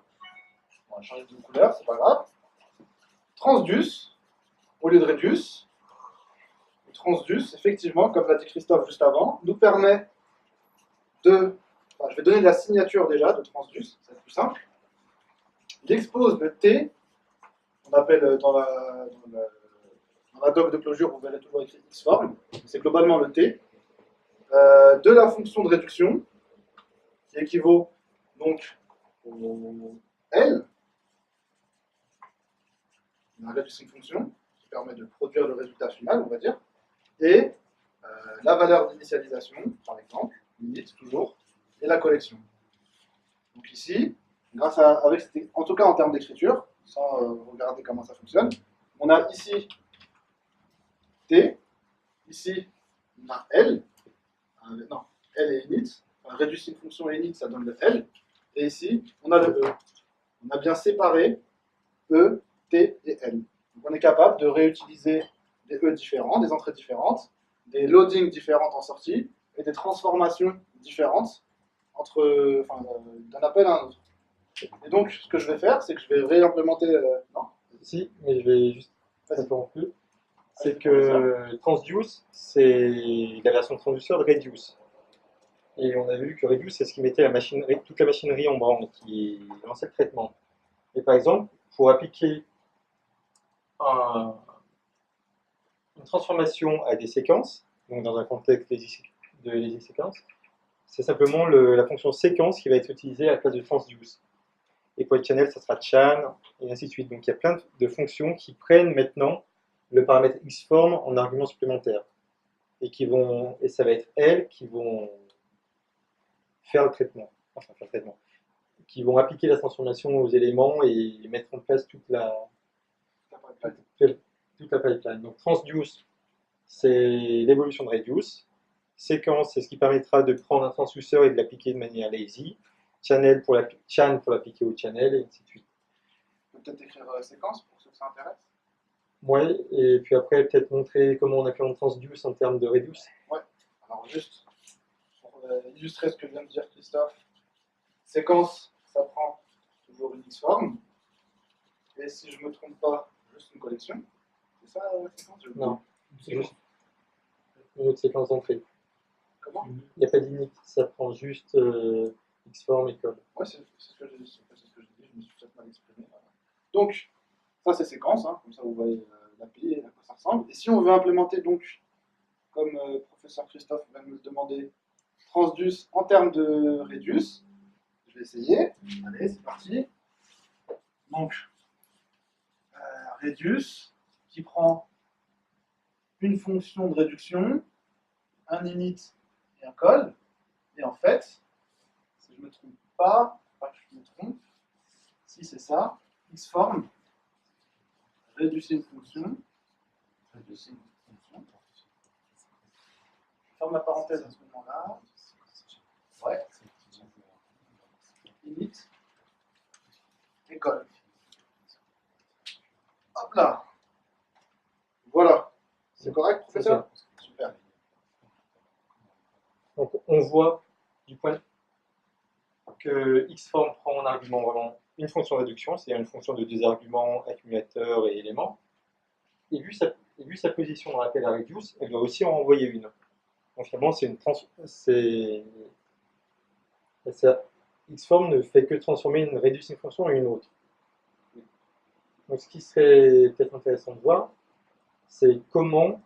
A: on va changer de couleur, c'est pas grave. Transduce, au lieu de reduce. Transduce, effectivement, comme l'a dit Christophe juste avant, nous permet de... Enfin, je vais donner la signature déjà de transduce, c'est plus simple. Il expose le T, on appelle dans la doc de closure, vous verrez toujours écrit xform, c'est globalement le T, de la fonction de réduction, qui équivaut donc au L, la reduction fonction, qui permet de produire le résultat final, on va dire, et la valeur d'initialisation, par exemple, limite toujours, et la collection. Donc ici, en tout cas en termes d'écriture, sans regarder comment ça fonctionne, on a ici T, ici on a L, non, L et init, enfin, réduire une fonction et init, ça donne le L, et ici on a le E. On a bien séparé E, T et L. Donc on est capable de réutiliser des E différents, des entrées différentes, des loadings différentes en sortie, et des transformations différentes d'un appel à un autre. Et donc, ce que je vais faire, c'est que je vais réimplémenter... non.
B: Si, mais je vais juste interrompre. C'est que transduce, c'est la version transduceur de reduce. Et on a vu que reduce, c'est ce qui mettait toute la machinerie en branle, qui lançait le traitement. Et par exemple, pour appliquer une transformation à des séquences, donc dans un contexte de lazy séquence, c'est simplement la fonction séquence qui va être utilisée à la place de transduce. Et pour les channels, ça sera chan, et ainsi de suite. Donc il y a plein de fonctions qui prennent maintenant le paramètre xform en argument supplémentaire. Et ça va être elles qui vont faire le traitement. Enfin, faire le traitement. Qui vont appliquer la transformation aux éléments et mettre en place toute la pipeline. Donc transduce, c'est l'évolution de reduce. Séquence, c'est ce qui permettra de prendre un transduceur et de l'appliquer de manière lazy. Channel pour l'appliquer au channel, et ainsi de suite.
A: On peut peut-être écrire séquence pour ceux que ça intéresse.
B: Ouais, et puis après, peut-être montrer comment on appelle en transduce en termes de reduce.
A: Ouais, alors juste pour illustrer ce que vient de dire Christophe, séquence, ça prend toujours une xform, et si je ne me trompe pas, juste une collection. C'est ça la séquence?
B: Non, c'est juste une autre séquence d'entrée.
A: Comment?
B: Il n'y a pas d'init, ça prend juste xform et code.
A: Ouais, c'est ce que j'ai dit, je me suis peut-être mal exprimé. Voilà. Donc, ça c'est séquence, hein, comme ça vous voyez l'API et à quoi ça ressemble. Et si on veut implémenter donc, comme professeur Christophe vient de me le demander, transduce en termes de reduce, je vais essayer. Allez, c'est parti. Donc, reduce qui prend une fonction de réduction, un init et un call. Et en fait, si je ne me trompe pas que je me trompe, si c'est ça, xform, réducer une fonction, je ferme la parenthèse à ce moment-là, ouais, init, et call. Hop là, voilà, c'est correct, professeur? Super.
B: Donc on voit du point que xform prend en argument vraiment une fonction de réduction, c'est-à-dire une fonction de deux arguments, accumulateur et élément. Et vu sa position dans l'appel à reduce, elle doit aussi en envoyer une. Donc finalement, xform ne fait que transformer une reducing fonction en une autre. Donc ce qui serait peut-être intéressant de voir, c'est comment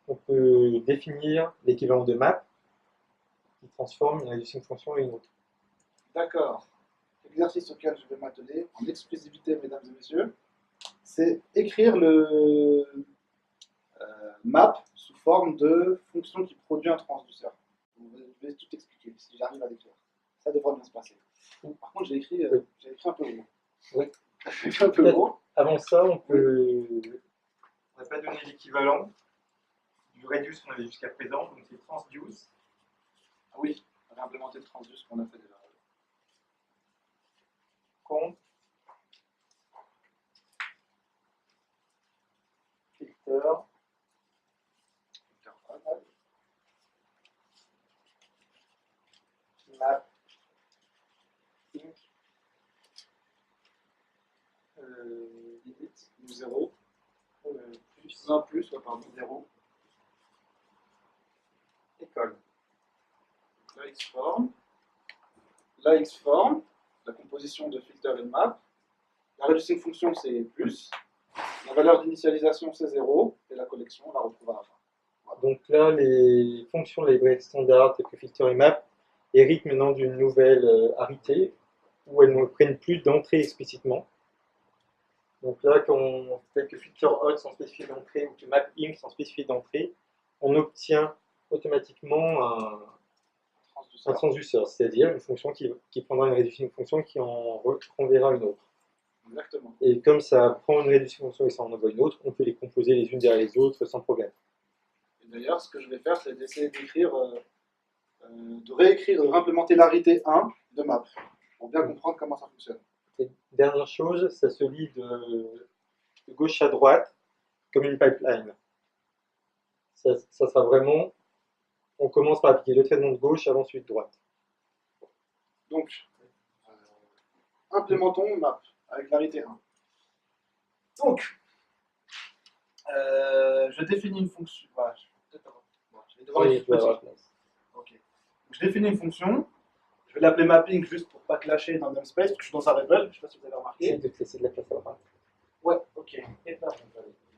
B: on peut définir l'équivalent de map qui transforme une reducing fonction en une autre.
A: D'accord. L'exercice auquel je vais m'atteler, en exclusivité, mesdames et messieurs, c'est écrire le map sous forme de fonction qui produit un transduceur. Je vais tout expliquer, si j'arrive à l'écrire. Ça devrait bien se passer. Par contre, j'ai écrit un peu gros.
B: Oui.
A: J'ai écrit un peu gros.
B: Avant ça, on n'a pas donné l'équivalent du reduce qu'on avait jusqu'à présent, donc c'est transduce.
A: Ah oui, on avait implémenté le transduce qu'on a fait déjà.
B: Compte map
A: limite, 0,
B: plus
A: 1 plus, pardon, 0.
B: école.
A: La X-form. La X-form, la composition de filter et de map. La reducing function, c'est plus. La valeur d'initialisation, c'est 0. Et la collection, on la retrouve à la fin.
B: Donc là, les fonctions librairies standards, telles que filter et map, héritent maintenant d'une nouvelle arité, où elles ne prennent plus d'entrée explicitement. Donc là, quand tel que filter hot sont spécifiés d'entrée ou que map inc sont spécifiés d'entrée, on obtient automatiquement un transduceur, c'est-à-dire une fonction qui prendra une reducing function qui en renverra une autre.
A: Exactement.
B: Et comme ça prend une reducing function et ça en envoie une autre, on peut les composer les unes derrière les autres sans problème.
A: Et d'ailleurs, ce que je vais faire, c'est d'essayer d'écrire, de réécrire, de réimplémenter l'arité 1 de map, pour bien comprendre comment ça fonctionne.
B: Et dernière chose, ça se lit de gauche à droite comme une pipeline. Ça sera vraiment, on commence par appliquer le traitement de gauche avant celui de droite.
A: Donc, implémentons map avec l'arité 1. Donc, je définis une fonction. Voilà, je vais devoir
B: Oui,
A: écrire petit. Ok. Donc, je définis une fonction. Je vais l'appeler mapping juste pour pas clasher dans namespace, parce que je suis dans un rebel. Je ne sais pas si vous avez remarqué.
B: De laisser de la place à droite.
A: Ouais, ok.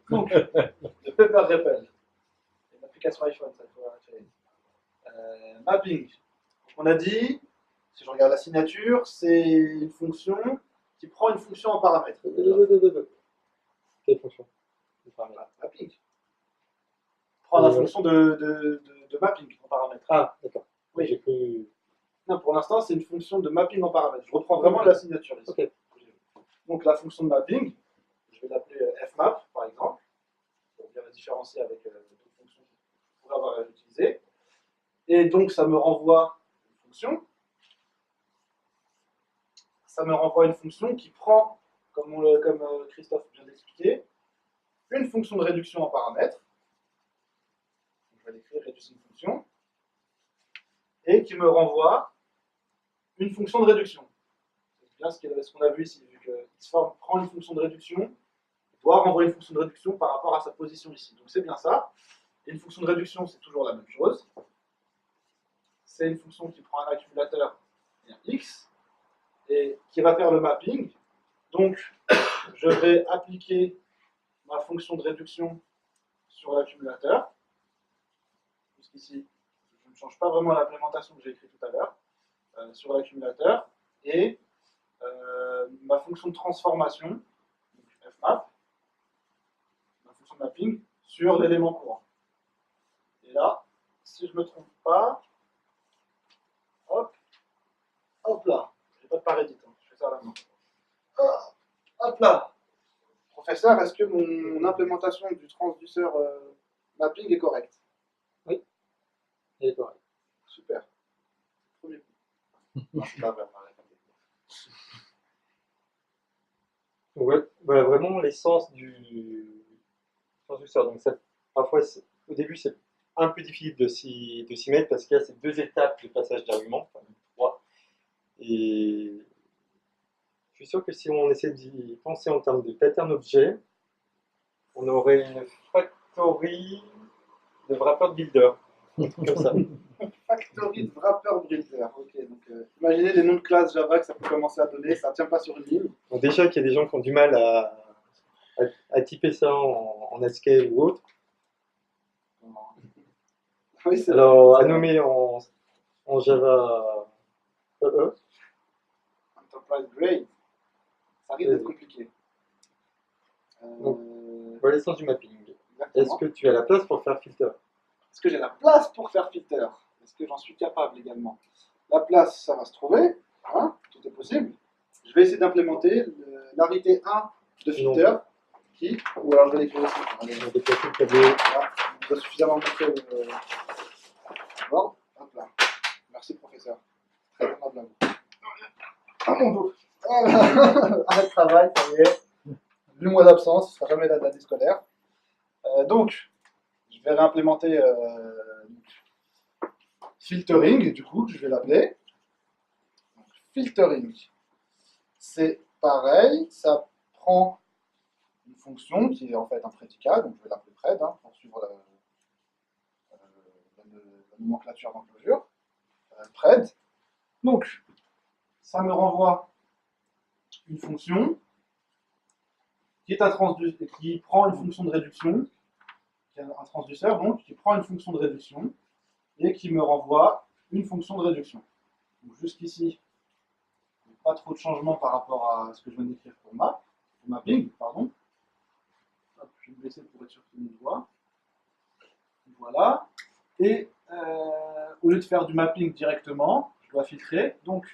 A: Donc, le paper rebel. Une application iPhone, ça il faut faire. Mapping. Donc, on a dit, si je regarde la signature, c'est une fonction qui prend une fonction en paramètre.
B: Quelle fonction?
A: Mapping. Prendre la fonction de mapping en paramètre.
B: Ah, d'accord.
A: Oui.
B: J'ai cru.
A: Non, pour l'instant, c'est une fonction de mapping en paramètre. Je reprends vraiment la signature ici.
B: Ok.
A: Donc, la fonction de mapping, je vais l'appeler fmap, par exemple, pour bien la différencier avec d'autres fonctions qu'on pourrait avoir à utiliser. Et donc, ça me renvoie une fonction. Ça me renvoie une fonction qui prend, comme Christophe vient d'expliquer, une fonction de réduction en paramètre. Je vais l'écrire reducing function. Et qui me renvoie une fonction de réduction. C'est bien ce qu'on a vu ici, vu que Xform prend une fonction de réduction, il doit renvoyer une fonction de réduction par rapport à sa position ici. Donc c'est bien ça. Et une fonction de réduction, c'est toujours la même chose. C'est une fonction qui prend un accumulateur et un x, et qui va faire le mapping. Donc je vais appliquer ma fonction de réduction sur l'accumulateur. Jusqu'ici, je ne change pas vraiment l'implémentation que j'ai écrite tout à l'heure. Sur l'accumulateur, et ma fonction de transformation, donc fmap, ma fonction de mapping, sur l'élément courant. Et là, si je ne me trompe pas, hop là, j'ai pas de parédite, hein, je fais ça à la main. Hop là. Professeur, est-ce que mon implémentation du transduceur mapping est correcte?
B: Oui, elle est correcte.
A: Super. Premier coup. Non, c'est pas vrai, on va répéter.
B: Ouais, voilà vraiment l'essence du transduceur. Donc ça, parfois, au début, c'est un peu difficile de s'y mettre parce qu'il y a ces deux étapes de passage d'argument, enfin trois. Et je suis sûr que si on essaie d'y penser en termes de pattern objet, on aurait une factory de wrapper builder, comme ça.
A: Factory de wrapper builder. Ok, donc imaginez les noms de classes Java que ça peut commencer à donner, ça ne tient pas sur une ligne.
B: Donc déjà qu'il y a des gens qui ont du mal à typer ça en ASCII ou autre.
A: Oui,
B: Alors, à nommer en Java
A: Enterprise Grade, ça risque d'être compliqué.
B: Donc, voilà l'essence du mapping.
A: Exactement.
B: Est-ce que tu as la place pour faire filter?
A: Est-ce que j'ai la place pour faire filter? Est-ce que j'en suis capable également? La place, ça va se trouver, hein, tout est possible. Je vais essayer d'implémenter l'arité 1 de filter, qui, ou alors je vais l'écrire aussi.
B: On a déplacé le tableau.
A: Voilà, on doit suffisamment montrer le board. Hop là. Merci professeur. Très aimable à vous. Ah mon dos. Arrêt de travail, ça y est. 8 mois d'absence, ce sera jamais l'année scolaire. Donc, je vais réimplémenter filtering, du coup, je vais l'appeler. filtering. C'est pareil, ça prend une fonction qui est en fait un prédicat, donc je vais l'appeler pred pour suivre la nomenclature d'enclosure. Pred. Donc, ça me renvoie une fonction qui prend une fonction de réduction, qui est un transduceur donc, qui prend une fonction de réduction et qui me renvoie une fonction de réduction. Donc jusqu'ici, il n'y a pas trop de changement par rapport à ce que je viens d'écrire pour mapping, pardon. Hop, je vais me baisser pour être sûr que tout le monde voit. Voilà. Et au lieu de faire du mapping directement, je dois filtrer. Donc,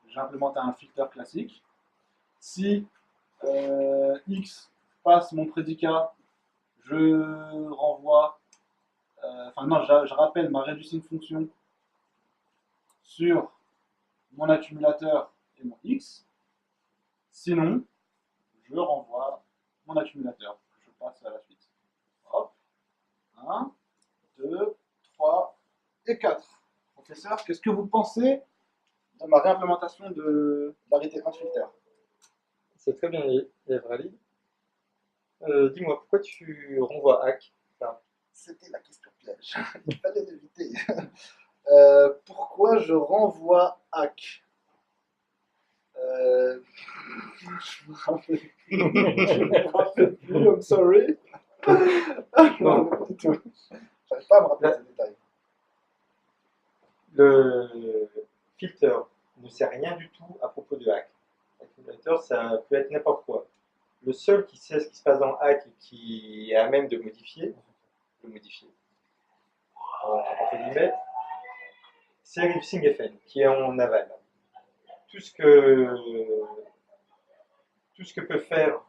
A: j'ai implémenté un filter classique. Si X passe mon prédicat, je renvoie, je rappelle ma reducing function sur mon accumulateur et mon X. Sinon, je renvoie mon accumulateur. Je passe à la suite. Hop. 1, 2, 3 et 4. Professeur, qu'est-ce que vous pensez de ma réimplémentation de l'arrêté 1 de filter?
B: C'est très bien, Valide. Dis-moi, pourquoi tu renvoies hack là?
A: C'était la question piège. Il fallait l'éviter. Pourquoi je renvoie hack? Je me rappelle plus. Je me rappelle plus, I'm sorry. Non, pas du tout. J'arrive pas à me rappeler ces détails.
B: Le filter ne sait rien du tout à propos de hack. L'accumulateur, ça peut être n'importe quoi. Le seul qui sait ce qui se passe dans hack et qui est à même de modifier, entre guillemets, c'est Reducing FN, qui est en aval. Tout ce que peut faire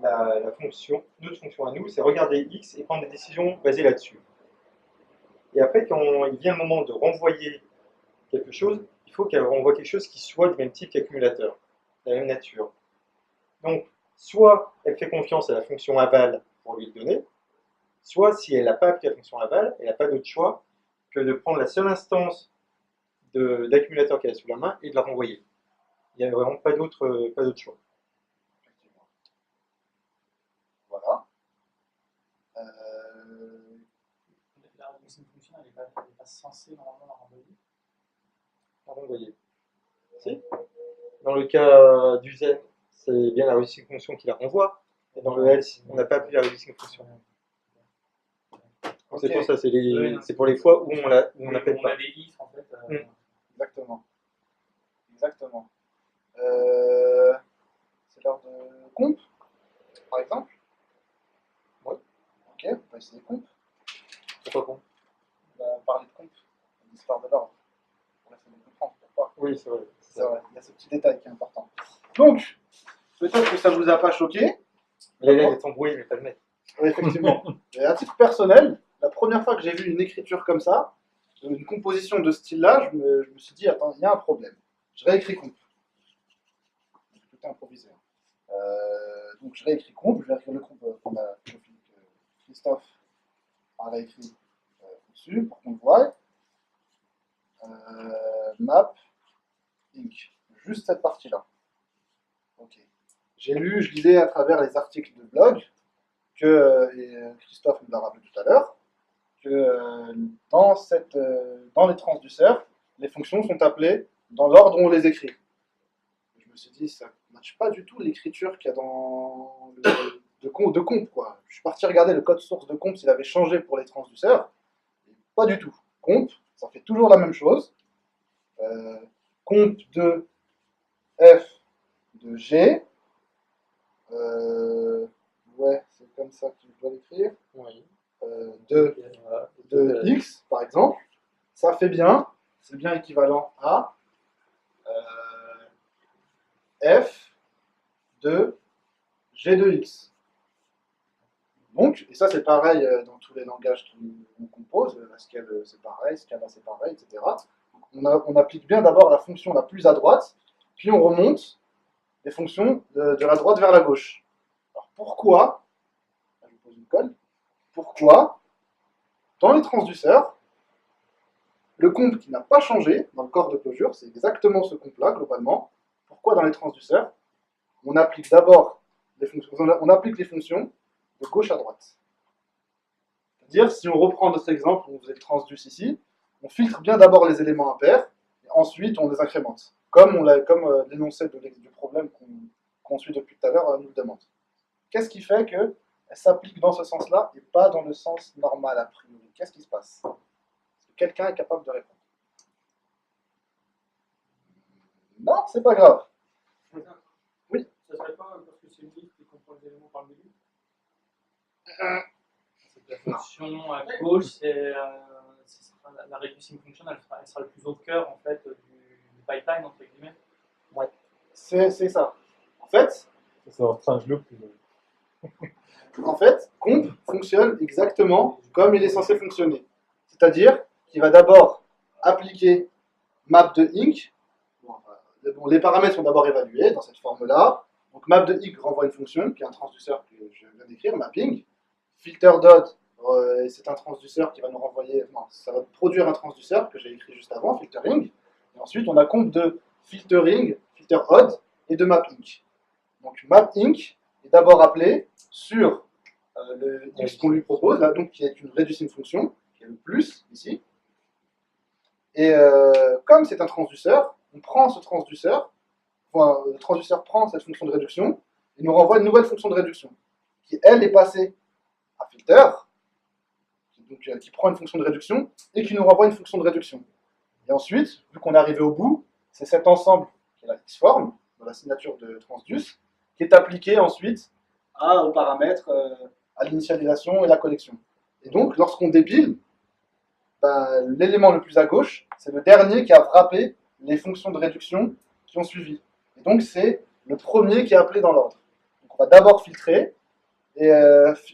B: la fonction, notre fonction à nous, c'est regarder X et prendre des décisions basées là-dessus. Et après, quand il vient le moment de renvoyer quelque chose, il faut qu'elle renvoie quelque chose qui soit du même type qu'accumulateur, de la même nature. Donc, soit elle fait confiance à la fonction aval pour lui le donner, soit si elle n'a pas appris la fonction aval, elle n'a pas d'autre choix que de prendre la seule instance d'accumulateur qu'elle a sous la main et de la renvoyer. Il n'y a vraiment pas d'autre choix.
A: Effectivement. Voilà.
D: La reduction fonction, elle n'est pas censée normalement la renvoyer.
B: La renvoyer. Si. Dans le cas du Zen, c'est bien la reducing function qui la renvoie. Et dans le else, on n'a pas appris la reducing function. Okay. C'est pour ça, c'est pour les fois où on n'appelle pas.
D: On a des if en fait.
A: Exactement. Exactement. C'est l'heure de comp, par exemple.
B: Oui.
A: Ok, on va essayer comp.
B: Pourquoi comp?
A: Parler de comp, l'histoire de l'ordre. On essaie de comprendre pourquoi.
B: Oui, c'est vrai.
A: C'est vrai, il y a ce petit détail qui est important. Donc, peut-être que ça ne vous a pas choqué.
B: L'élève est embrouillé, mais pas le maître.
A: Oui, effectivement. Et à titre personnel, la première fois que j'ai vu une écriture comme ça, une composition de ce style-là, je me suis dit, attends, il y a un problème. Je réécris comp. Tout est improvisé. Donc je réécris comp, je vais écrire le comp qu'on a Christophe a réécrit dessus pour qu'on le voie. Map, Inc. Juste cette partie-là. Ok. J'ai lu, je lisais à travers les articles de blog que, et Christophe nous l'a rappelé tout à l'heure, que dans les transduceurs, les fonctions sont appelées dans l'ordre où on les écrit. Je me suis dit, ça ne matche pas du tout l'écriture qu'il y a dans de comp, quoi. Je suis parti regarder le code source de comp s'il avait changé pour les transduceurs. Pas du tout. Comp, ça fait toujours la même chose. Comp de F de G. Ouais, c'est comme ça que je dois l'écrire.
B: Oui.
A: De X, par exemple. Ça fait bien. C'est bien équivalent à F de G de X. Donc, et ça c'est pareil dans tous les langages qu'on compose, la scale c'est pareil, Scala c'est pareil, etc. On applique bien d'abord la fonction la plus à droite, puis on remonte les fonctions de la droite vers la gauche. Alors pourquoi, je vous pose une colle, pourquoi dans les transduceurs, Le comp qui n'a pas changé dans le corps de closure, c'est exactement ce comp-là, globalement. Pourquoi dans les transduceurs, on applique d'abord les fonctions, on applique les fonctions de gauche à droite. C'est-à-dire, si on reprend notre exemple, on faisait le transduce ici, on filtre bien d'abord les éléments impairs, et ensuite on les incrémente. Comme l'énoncé du problème qu'on suit depuis tout à l'heure nous le demande. Qu'est-ce qui fait qu'elle s'applique dans ce sens-là et pas dans le sens normal a priori? Qu'est-ce qui se passe? Est-ce que quelqu'un est capable de répondre? Non, c'est pas grave. Oui.
D: Ça serait pas parce que c'est une liste qui comprend les éléments par le milieu? La fonction à gauche, la reducing function, elle sera le plus au cœur en fait du pipeline entre guillemets.
A: Ouais. C'est ça. En fait,
C: C'est un strange loop.
A: comp fonctionne exactement comme il est censé fonctionner. C'est-à-dire qu'il va d'abord appliquer map de inc. Bon, les paramètres sont d'abord évalués dans cette forme-là. Donc map de inc renvoie une fonction qui est un transduceur que je viens d'écrire, mapping. Filter dot, c'est un transduceur qui va nous renvoyer, non, ça va produire un transduceur que j'ai écrit juste avant, filtering. Et ensuite, on a comp de filtering, filter odd et de map inc. Donc map inc est d'abord appelé sur le x qu'on lui propose, là, donc qui est une reducing function, qui est le plus ici. Et comme c'est un transduceur, on prend ce transduceur, enfin, le transduceur prend cette fonction de réduction et nous renvoie une nouvelle fonction de réduction, qui elle est passée à filter, qui prend une fonction de réduction et qui nous renvoie une fonction de réduction. Et ensuite, vu qu'on est arrivé au bout, c'est cet ensemble qui est la x-form, dans la signature de transduce, qui est appliqué ensuite aux paramètres, à l'initialisation et la collection. Et donc, lorsqu'on dépile, l'élément le plus à gauche, c'est le dernier qui a frappé les fonctions de réduction qui ont suivi. Et donc, c'est le premier qui est appelé dans l'ordre. Donc, on va d'abord filtrer, et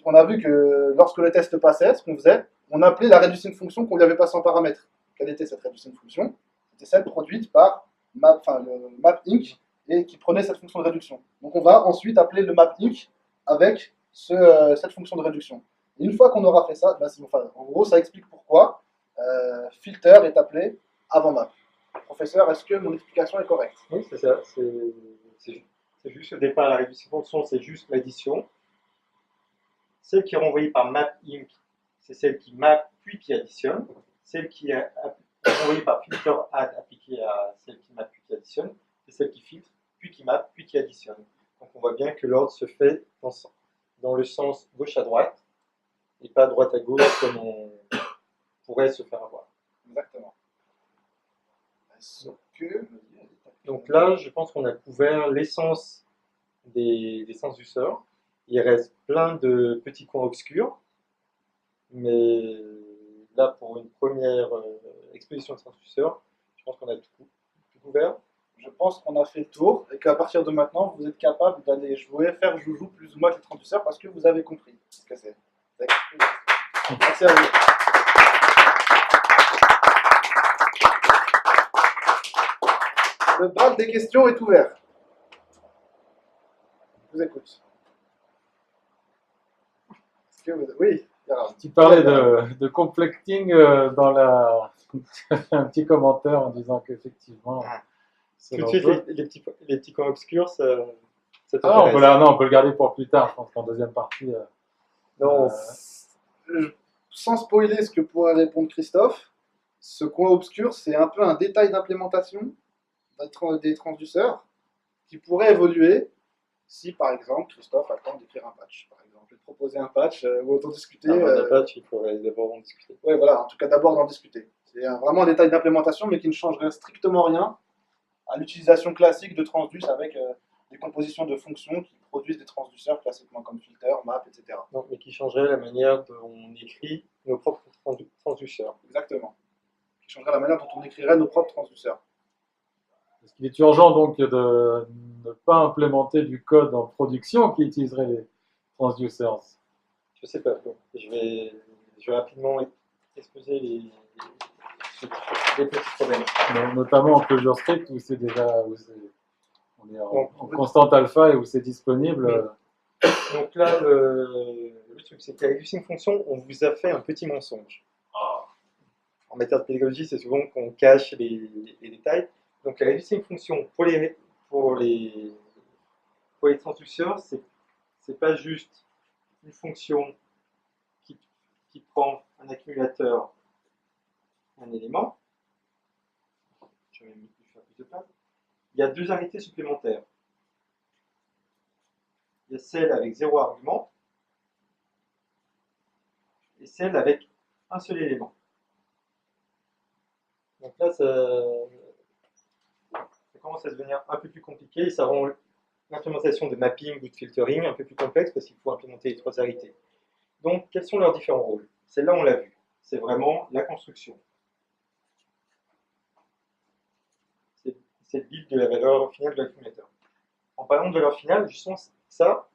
A: on a vu que lorsque le test passait, ce qu'on faisait, on appelait la reducing function qu'on lui avait passée en paramètre. Quelle était cette reducing function? C'était celle produite par le map inc et qui prenait cette fonction de réduction. Donc on va ensuite appeler le map inc avec cette fonction de réduction. Et une fois qu'on aura fait ça, en gros ça explique pourquoi filter est appelé avant map. Professeur, est-ce que mon explication est correcte?
B: Oui, c'est ça. C'est juste au départ, la réduction fonction, c'est juste l'addition. Celle qui est renvoyée par map-inc, c'est celle qui map puis qui additionne. Celle qui est renvoyée par filter-add appliquée à celle qui map puis qui additionne, c'est celle qui filtre puis qui map puis qui additionne. Donc on voit bien que l'ordre se fait dans le sens gauche à droite et pas droite à gauche comme on pourrait se faire avoir.
A: Exactement.
B: Donc là, je pense qu'on a couvert l'essence des transduceurs. Il reste plein de petits coins obscurs, mais là, pour une première exposition de transduceurs, je pense qu'on a tout couvert.
A: Je pense qu'on a fait le tour et qu'à partir de maintenant, vous êtes capable d'aller faire joujou plus ou moins avec les transduceurs parce que vous avez compris ce que c'est. Merci à vous. Le bal des questions est ouvert. Je vous écoute. Oui,
C: tu parlais de complecting dans un petit commentaire en disant qu'effectivement.
B: Tout de suite, les petits coins obscurs, ça
C: on peut le garder pour plus tard. Je pense qu'en deuxième partie.
A: Non, sans spoiler ce que pourrait répondre Christophe, ce coin obscur, c'est un peu un détail d'implémentation des transduceurs qui pourrait évoluer si, par exemple, Christophe attend d'écrire un patch. Par exemple, de proposer un patch ou autant discuter.
B: Un patch, il faudrait d'abord en discuter.
A: Oui, voilà, en tout cas d'abord d'en discuter. C'est vraiment un détail d'implémentation, mais qui ne changerait strictement rien à l'utilisation classique de transduce avec des compositions de fonctions qui produisent des transduceurs classiquement comme filter, map, etc.
B: Non, mais qui changerait la manière dont on écrit nos propres transduceurs.
A: Exactement. Qui changerait la manière dont on écrirait nos propres transduceurs.
C: Est-ce qu'il est urgent donc de ne pas implémenter du code en production qui utiliserait les transducers?
B: Je sais pas. Je vais rapidement exposer les petits problèmes.
C: Mais notamment en ClojureScript où c'est déjà on est en constante alpha et où c'est disponible.
B: Donc là, le truc, c'est qu'avec une fonction, on vous a fait un petit mensonge. en matière de pédagogie, c'est souvent qu'on cache les détails. Donc la reducing function pour les transducteurs, c'est pas juste une fonction qui prend un accumulateur, un élément. Je vais même faire plus de place. Il y a deux arrêtés supplémentaires. Il y a celle avec 0 argument et celle avec un seul élément. Donc là, ça commence à devenir un peu plus compliqué et ça rend l'implémentation de mapping ou de filtering un peu plus complexe parce qu'il faut implémenter les trois arrêtés. Donc, quels sont leurs différents rôles? Celle-là, on l'a vu. C'est vraiment la construction. C'est le build de la valeur finale de l'accumulateur. En parlant de valeur finale, justement, ça,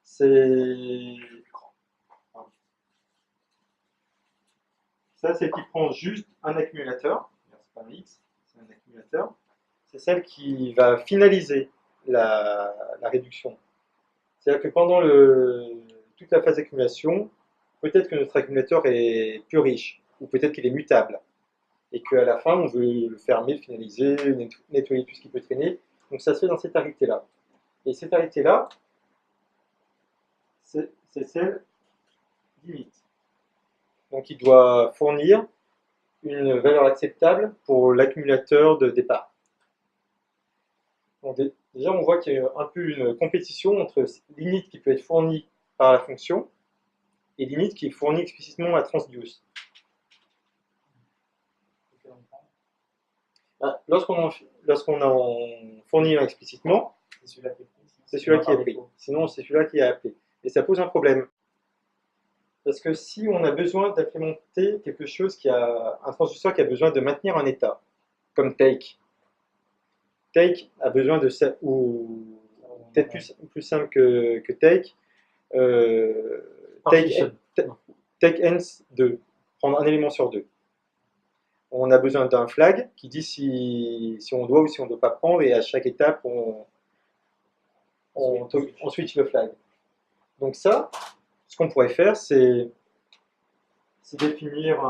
B: c'est... Ça, c'est qui prend juste un accumulateur. C'est pas un X, c'est un accumulateur. C'est celle qui va finaliser la réduction. C'est-à-dire que pendant toute la phase d'accumulation, peut-être que notre accumulateur est plus riche, ou peut-être qu'il est mutable, et qu'à la fin, on veut le fermer, le finaliser, nettoyer tout ce qui peut traîner. Donc ça se fait dans cette arité-là. Et cette arité-là, c'est celle limite. Donc il doit fournir une valeur acceptable pour l'accumulateur de départ. Donc déjà, on voit qu'il y a un peu une compétition entre limite qui peut être fournie par la fonction et limite qui est fournie explicitement à transduce. Lorsqu'on en fournit un explicitement, c'est celui-là qui est pris. Sinon, c'est celui-là qui est appelé. Et ça pose un problème. Parce que si on a besoin d'implémenter quelque chose un transducteur qui a besoin de maintenir un état, comme take. Take a besoin de ça, ou peut-être plus simple que take. Take ends de prendre un élément sur deux. On a besoin d'un flag qui dit si on doit ou si on ne doit pas prendre, et à chaque étape, on switch le flag. Donc ça, ce qu'on pourrait faire, c'est définir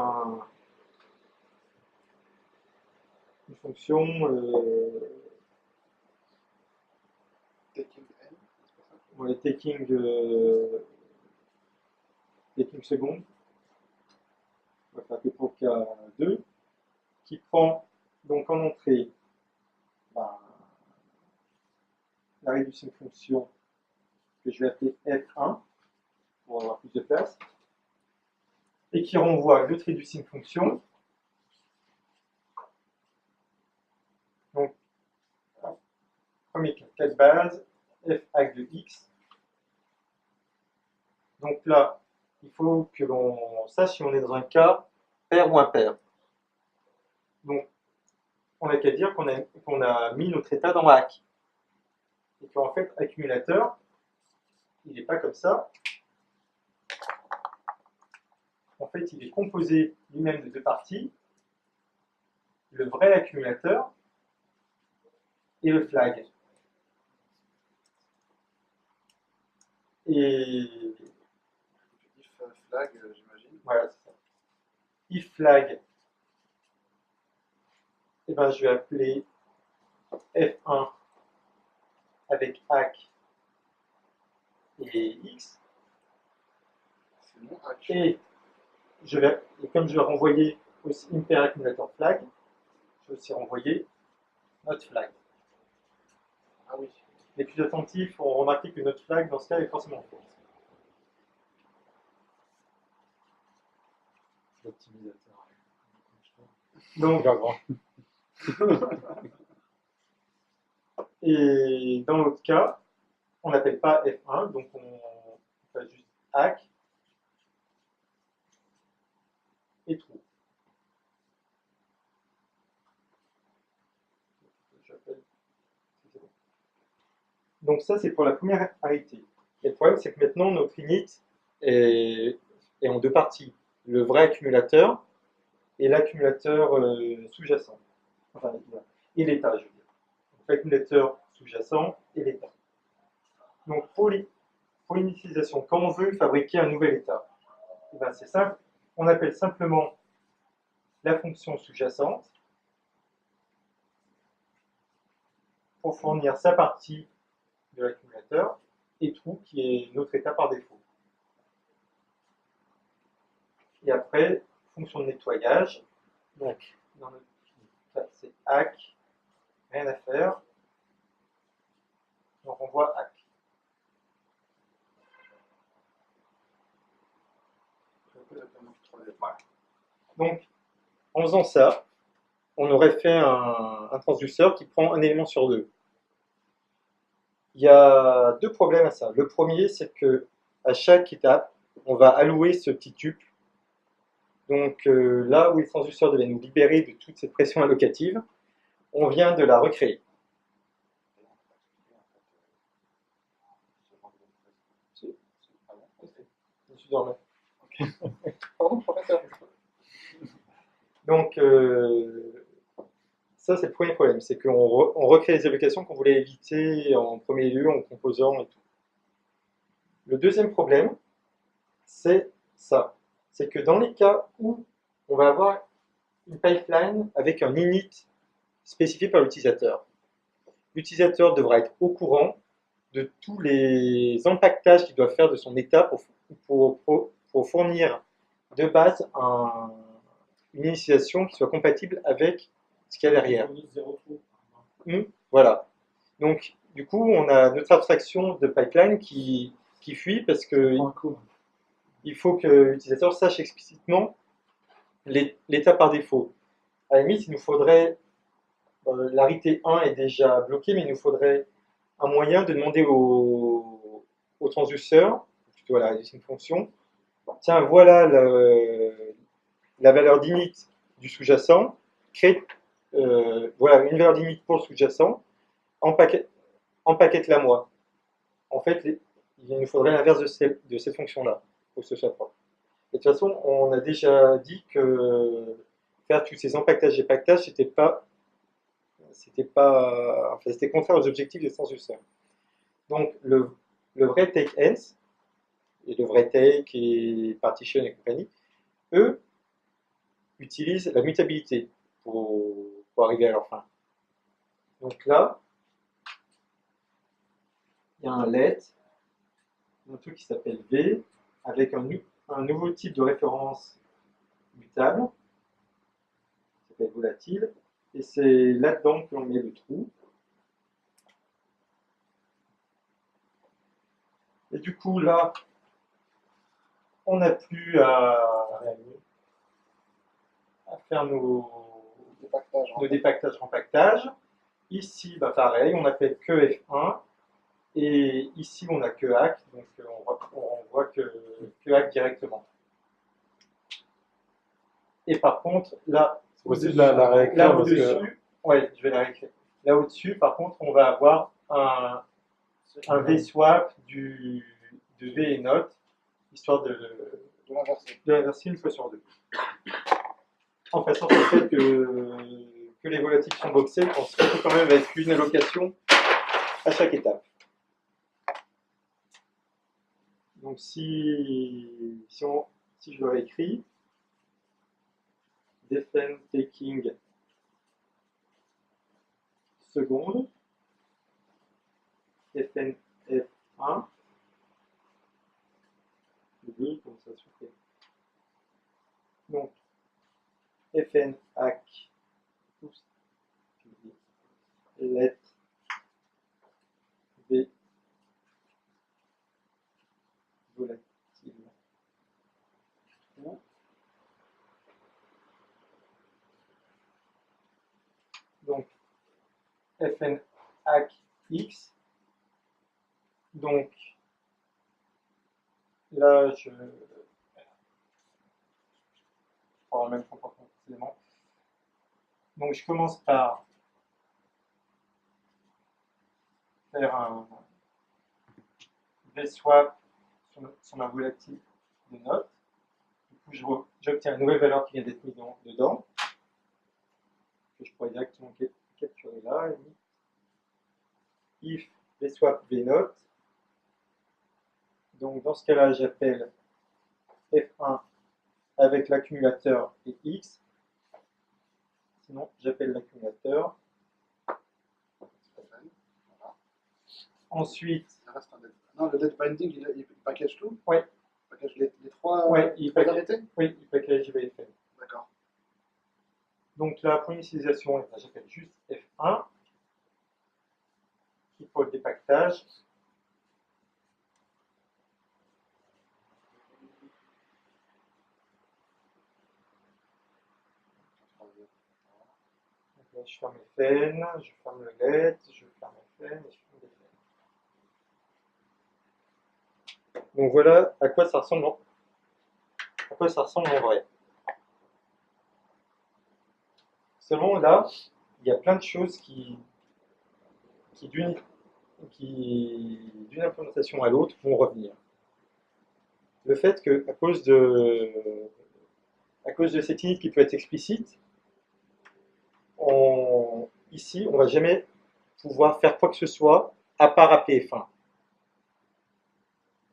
B: une fonction taking seconde, on va faire que pour K2, qui prend donc en entrée la réduction de fonction que je vais appeler F1 pour avoir plus de place, et qui renvoie l'autre reducing function. Donc, premier cas de base, f hack de x. Donc là, il faut que l'on sache si on est dans un cas pair ou impair. Donc, on n'a qu'à dire qu'on a mis notre état dans hack. Et qu'en fait, accumulateur, il n'est pas comme ça. En fait, il est composé lui-même de deux parties. Le vrai accumulateur et le flag. Et
A: if flag, j'imagine.
B: voilà, c'est ça. If flag, eh ben, je vais appeler F1 avec hack et x.
A: C'est mon hack.
B: Et comme je vais renvoyer aussi impair accumulator flag, je vais aussi renvoyer notre flag.
A: Ah oui.
B: Les plus attentifs ont remarqué que notre flag, dans ce cas, est forcément faux.
C: L'optimisateur.
B: Donc, et dans l'autre cas, on n'appelle pas F1, donc on fait juste hack et true. Donc ça, c'est pour la première arité. Et le problème, c'est que maintenant, notre init est en deux parties. Le vrai accumulateur et l'accumulateur sous-jacent. Enfin, et l'état, je veux dire. Donc, l'accumulateur sous-jacent et l'état. Donc, pour l'initialisation, quand on veut fabriquer un nouvel état, eh ben, c'est simple. On appelle simplement la fonction sous-jacente pour fournir sa partie de l'accumulateur et true qui est notre état par défaut. Et après, fonction de nettoyage, donc dans notre cas c'est hack, rien à faire, donc on voit hack. Donc en faisant ça, on aurait fait un transduceur qui prend un élément sur deux. Il y a deux problèmes à ça. Le premier, c'est que à chaque étape, on va allouer ce petit tube. Donc là où les transducteurs devaient nous libérer de toute cette pression allocative, on vient de la recréer. Je suis dormant.
A: Pardon, professeur.
B: Donc ça c'est le premier problème, c'est qu'on recrée les allocations qu'on voulait éviter en premier lieu en composant et tout. Le deuxième problème, c'est ça. C'est que dans les cas où on va avoir une pipeline avec un init spécifié par l'utilisateur, l'utilisateur devra être au courant de tous les empaquetages qu'il doit faire de son état pour fournir de base une initialisation qui soit compatible avec ce qu'il y a derrière. Voilà. Donc, du coup, on a notre abstraction de pipeline qui fuit parce que il faut que l'utilisateur sache explicitement l'état par défaut. À la limite, il nous faudrait, l'arité 1 est déjà bloquée, mais il nous faudrait un moyen de demander au transduceur, plutôt à la reducing function, tiens, voilà la valeur d'init du sous-jacent, voilà une valeur d'init pour le sous-jacent, empaquette-la moi. En fait, il nous faudrait l'inverse de cette fonction-là, pour que ce soit propre. Et de toute façon, on a déjà dit que faire tous ces empaquetages et pactages, c'était contraire aux objectifs des transducteurs. Donc, le vrai take-ends, et le vrai take et partition et compagnie, eux, utilisent la mutabilité pour arriver à leur fin. Donc là, il y a un let, un truc qui s'appelle V, avec un nouveau type de référence mutable, qui s'appelle volatile, et c'est là-dedans que l'on met le trou. Et du coup, là, on n'a plus à faire nos dépactages, rempactages. Ici, bah, pareil, on appelle que F1. Et ici, on n'a que hack, donc on voit que hack directement. Et par contre, là,
C: c'est possible de la réécrire.
B: Là au-dessus, ouais, je vais la réécrire. Là au-dessus, par contre, on va avoir un V-swap de V et note, histoire de l'inverser une fois sur deux. En façon que les volatiles sont boxés, on se retrouve quand même avec une allocation à chaque étape. Donc si je le réécris, defend taking seconde, fn f1, 2, comme ça se fait. Donc fn hack, let v volatile. Donc fn hack x. Donc là je prends le même comportement précédemment. Donc je commence par faire un v-swap sur ma volatile de note. Du coup, j'obtiens une nouvelle valeur qui vient d'être mise dedans, que je pourrais directement capturer là. If v-swap v-note. Donc dans ce cas-là, j'appelle f1 avec l'accumulateur et x. Sinon, j'appelle l'accumulateur.
A: Voilà.
B: Ensuite,
A: Ça reste un dead. Non, le dead binding, il package tout.
B: Ouais.
A: Il package les trois,
B: Ouais,
A: les trois variétés.
B: oui, il package JVFM.
A: D'accord.
B: Donc la première initialisation, eh ben, j'appelle juste F1, qui pour le dépackage. Donc là, je ferme FN, je ferme le let, je ferme FN et je ferme les FN. Donc voilà à quoi ça ressemble en vrai. Seulement là, il y a plein de choses qui d'une implémentation à l'autre vont revenir. Le fait que à cause de cette init qui peut être explicite, ici on ne va jamais pouvoir faire quoi que ce soit à part appeler F1.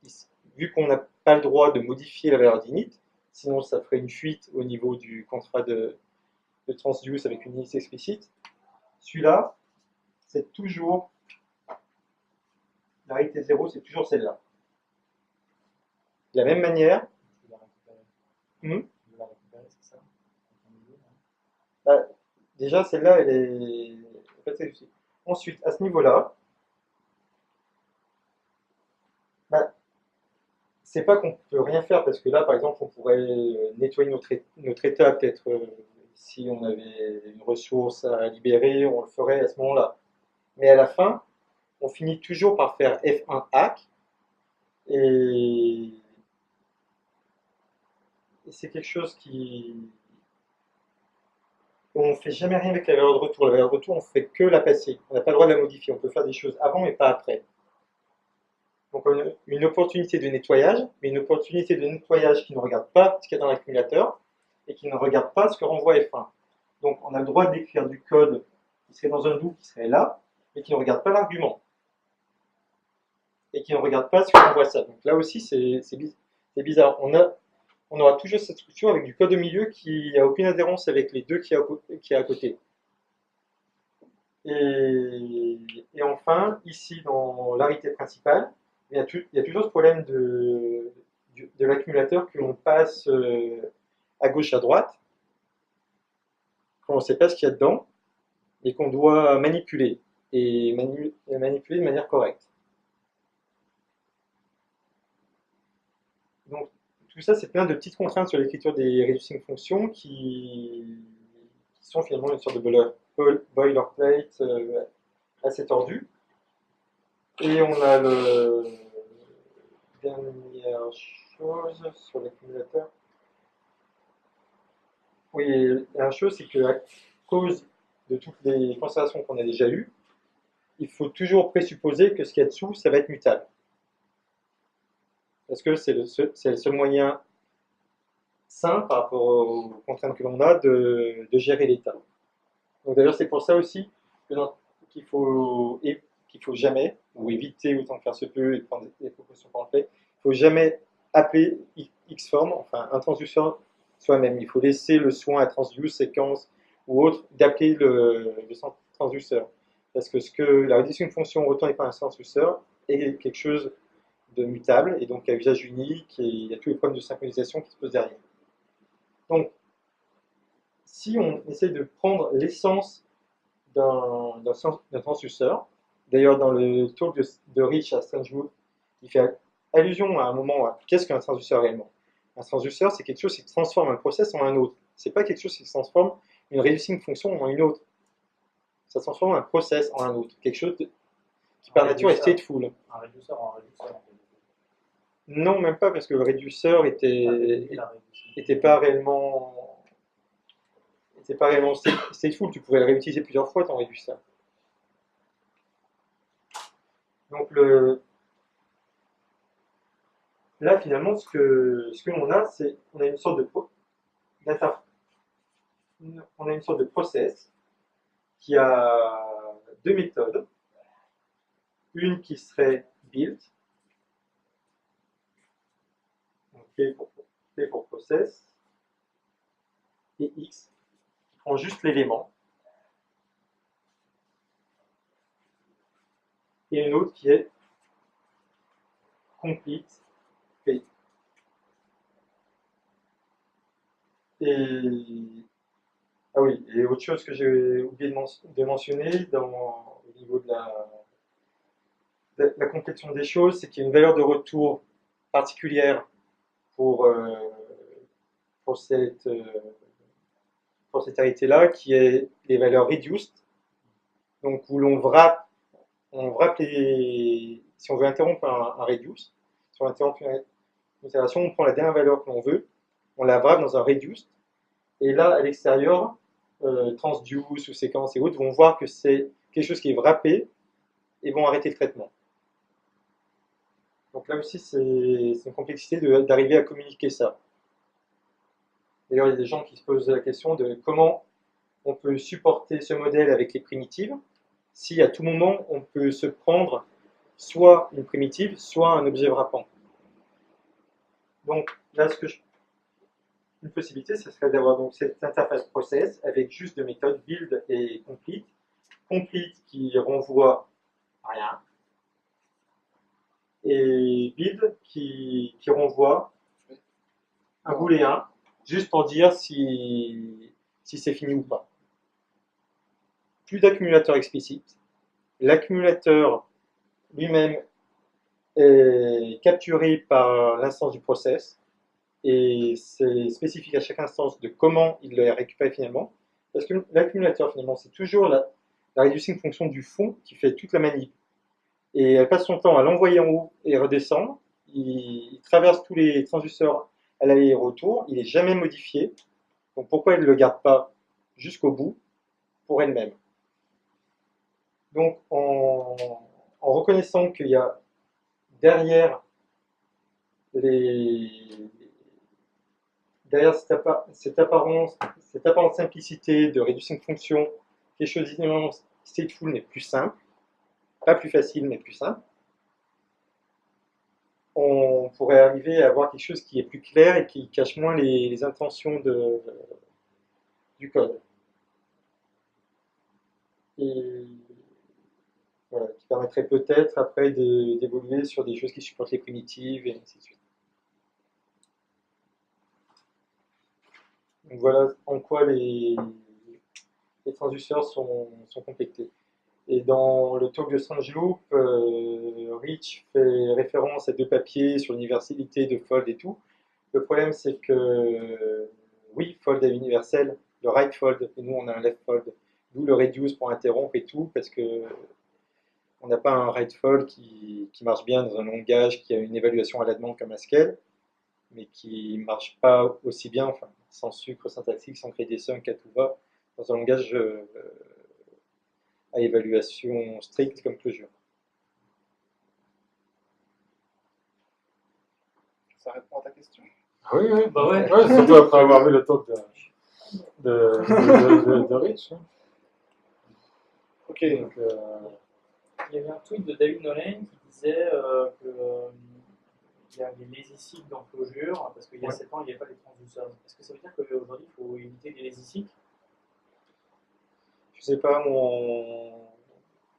B: Ici, vu qu'on n'a pas le droit de modifier la valeur d'init, sinon ça ferait une fuite au niveau du contrat de transduce avec une init explicite, celui-là, c'est toujours la réalité 0, c'est toujours celle-là. De la même manière, bah, déjà celle-là, elle est. En fait, c'est ensuite, à ce niveau-là, bah, c'est pas qu'on peut rien faire parce que là, par exemple, on pourrait nettoyer notre état, peut-être si on avait une ressource à libérer, on le ferait à ce moment-là. Mais à la fin, on finit toujours par faire F1 hack et c'est quelque chose qui. On ne fait jamais rien avec la valeur de retour. La valeur de retour, on ne fait que la passer. On n'a pas le droit de la modifier. On peut faire des choses avant mais pas après. Donc une opportunité de nettoyage, mais une opportunité de nettoyage qui ne regarde pas ce qu'il y a dans l'accumulateur et qui ne regarde pas ce que renvoie F1. Donc on a le droit d'écrire du code qui serait dans un loop qui serait là, et qui ne regarde pas l'argument. Et qui ne regarde pas ce que renvoie ça. Donc là aussi c'est bizarre. On aura toujours cette structure avec du code au milieu qui n'a aucune adhérence avec les deux qui est à côté. Et enfin, ici dans l'arité principale, il y a toujours ce problème de l'accumulateur que l'on passe à gauche, à droite, quand on ne sait pas ce qu'il y a dedans, et qu'on doit manipuler, et manipuler de manière correcte. Donc tout ça, c'est plein de petites contraintes sur l'écriture des reducing functions qui sont finalement une sorte de boilerplate assez tordu. Et on a le dernière chose sur l'accumulateur. Oui, la chose, c'est qu'à cause de toutes les considérations qu'on a déjà eues, il faut toujours présupposer que ce qu'il y a dessous, ça va être mutable. Parce que c'est le seul moyen sain par rapport aux contraintes que l'on a de gérer l'état. Donc d'ailleurs, c'est pour ça aussi qu'il faut jamais, ou éviter autant que faire se peut et prendre des précautions pour le faire, il ne faut jamais appeler Xform, enfin un transduceur soi-même. Il faut laisser le soin à transduce, séquence ou autre d'appeler le transduceur. Parce que la réduction de fonction retournée par un transduceur est quelque chose de mutable et donc à usage unique et il y a tous les problèmes de synchronisation qui se posent derrière. Donc, si on essaie de prendre l'essence d'un transduceur, d'ailleurs dans le talk de Rich à Strangewood, il fait allusion à un moment à qu'est-ce qu'un transduceur réellement. Un transduceur, c'est quelque chose qui transforme un process en un autre. C'est pas quelque chose qui transforme une reducing function en une autre. Ça transforme un process en un autre. Quelque chose qui par nature est stateful.
D: Un réduceur en réduceur.
B: Non, même pas, parce que le réduceur était pas réellement stateful. Tu pourrais le réutiliser plusieurs fois ton réduceur. Donc là, finalement, ce que l'on a, c'est on a une sorte de process qui a deux méthodes. Une qui serait build, donc P pour process, et X prend juste l'élément, et une autre qui est complete fade. Et ah oui, et autre chose que j'ai oublié de mentionner au niveau de la complétion des choses, c'est qu'il y a une valeur de retour particulière pour, euh, pour cette, euh, pour cette arité-là, qui est les valeurs reduced, donc où on wrap si on veut interrompre un reduce, si on veut interrompre une itération, on prend la dernière valeur que l'on veut, on la wrap dans un reduced, et là, à l'extérieur, transduce ou séquence et autres vont voir que c'est quelque chose qui est wrappé et vont arrêter le traitement. Donc là aussi, c'est une complexité d'arriver à communiquer ça. D'ailleurs, il y a des gens qui se posent la question de comment on peut supporter ce modèle avec les primitives, si à tout moment on peut se prendre soit une primitive, soit un objet wrappant. Donc là, une possibilité, ce serait d'avoir donc cette interface process avec juste deux méthodes, build et complete. Complete qui renvoie à rien, et build qui renvoie un booléen, juste pour dire si c'est fini ou pas. Plus d'accumulateur explicite. L'accumulateur lui-même est capturé par l'instance du process, et c'est spécifique à chaque instance de comment il le récupère finalement. Parce que l'accumulateur, finalement, c'est toujours la reducing fonction du fond qui fait toute la manip. Et elle passe son temps à l'envoyer en haut et redescendre. Il traverse tous les transducteurs à l'aller et retour. Il n'est jamais modifié. Donc pourquoi elle ne le garde pas jusqu'au bout pour elle-même? Donc en reconnaissant qu'il y a derrière cette apparente simplicité de reducing function, quelque chose d'énormément stateful mais plus simple, pas plus facile mais plus simple, on pourrait arriver à avoir quelque chose qui est plus clair et qui cache moins les intentions du code. Et voilà, qui permettrait peut-être après d'évoluer sur des choses qui supportent les primitives et ainsi de suite. Donc voilà en quoi les transducteurs sont complétés. Et dans le talk de Strange Loop, Rich fait référence à deux papiers sur l'universalité de fold et tout. Le problème, c'est que oui, fold est universel, le right fold, et nous on a un left fold, d'où le reduce pour interrompre et tout, parce que on n'a pas un right fold qui marche bien dans un langage qui a une évaluation à la demande comme Haskell, mais qui ne marche pas aussi bien, enfin, sans sucre syntaxique, sans créer des sums à tout va, dans un langage à évaluation stricte comme Clojure.
A: Ça répond à ta question?
C: Ah oui, oui,
D: Bah ouais.
C: Ouais, surtout après avoir vu le talk de Rich. Hein.
A: Ok.
C: Donc,
D: Il y avait un tweet de David Nolen qui disait qu'il y avait lazy seek dans Clojure, parce qu'il y a 7 ans, il n'y avait pas les transducers. Est-ce que ça veut dire qu'aujourd'hui, il faut éviter les lazy seek?
B: Je sais pas, on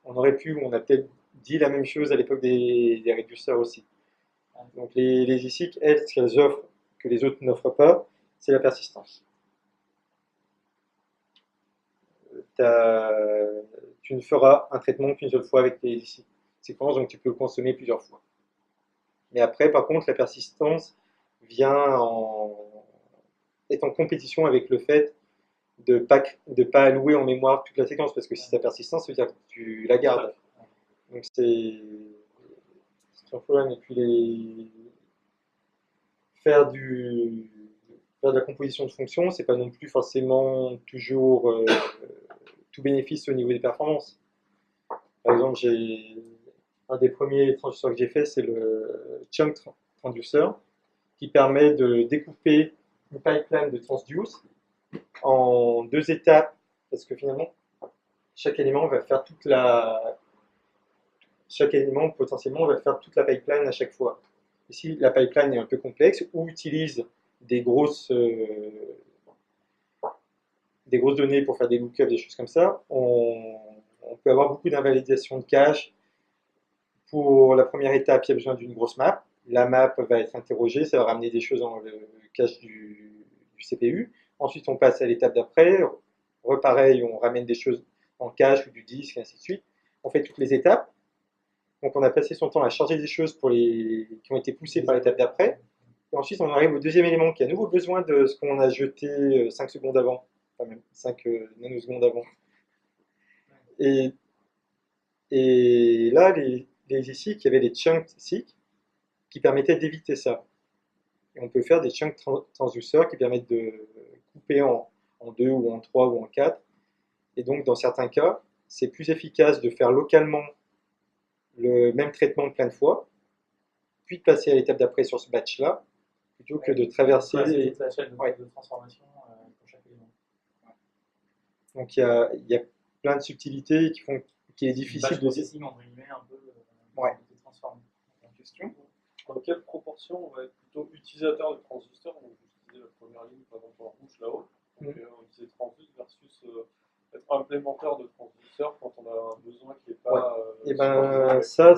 B: aurait pu, on a peut-être dit la même chose à l'époque des réducteurs aussi. Donc les ISIC, elles, ce qu'elles offrent que les autres n'offrent pas, c'est la persistance. Tu ne feras un traitement qu'une seule fois avec les ISIC séquences, donc tu peux le consommer plusieurs fois. Mais après, par contre, la persistance est en compétition avec le fait de pas allouer en mémoire toute la séquence, parce que si tu as persistance, ça veut dire que tu la gardes. Donc c'est un problème. Et puis faire de la composition de fonctions, c'est pas non plus forcément toujours tout bénéfice au niveau des performances. Par exemple, un des premiers transducteurs que j'ai fait, c'est le chunk transducer, qui permet de découper une pipeline de transduce en deux étapes, parce que finalement, chaque élément potentiellement va faire toute la pipeline à chaque fois. Ici, la pipeline est un peu complexe, ou utilise des grosses des grosses données pour faire des lookups, des choses comme ça, on peut avoir beaucoup d'invalidation de cache. Pour la première étape, il y a besoin d'une grosse map. La map va être interrogée, ça va ramener des choses dans le cache du CPU. Ensuite, on passe à l'étape d'après. Repareil, on ramène des choses en cache ou du disque, et ainsi de suite. On fait toutes les étapes. Donc, on a passé son temps à charger des choses qui ont été poussées par l'étape d'après. Et ensuite, on arrive au deuxième élément qui a à nouveau besoin de ce qu'on a jeté 5 secondes avant, enfin même 5 nanosecondes avant. Et, et là, les ISIC, il y avait les chunk SIC qui permettaient d'éviter ça. Et on peut faire des chunk transducers qui permettent de couper en 2 ou en 3 ou en 4. Et donc, dans certains cas, c'est plus efficace de faire localement le même traitement plein de fois, puis de passer à l'étape d'après sur ce batch-là, plutôt que de traverser
D: la chaîne de transformation pour chaque élément.
B: Donc il y a plein de subtilités qui font qu'il est difficile de
D: processing entre guillemets un peu de transformer.
A: Question.
E: Dans quelle proportion on va être plutôt utilisateur de transistors, donc utiliser la première ligne par exemple en rouge là-haut, donc utiliser transist versus être implémenteur de transistors quand on a un besoin qui n'est pas.
B: Et ben ça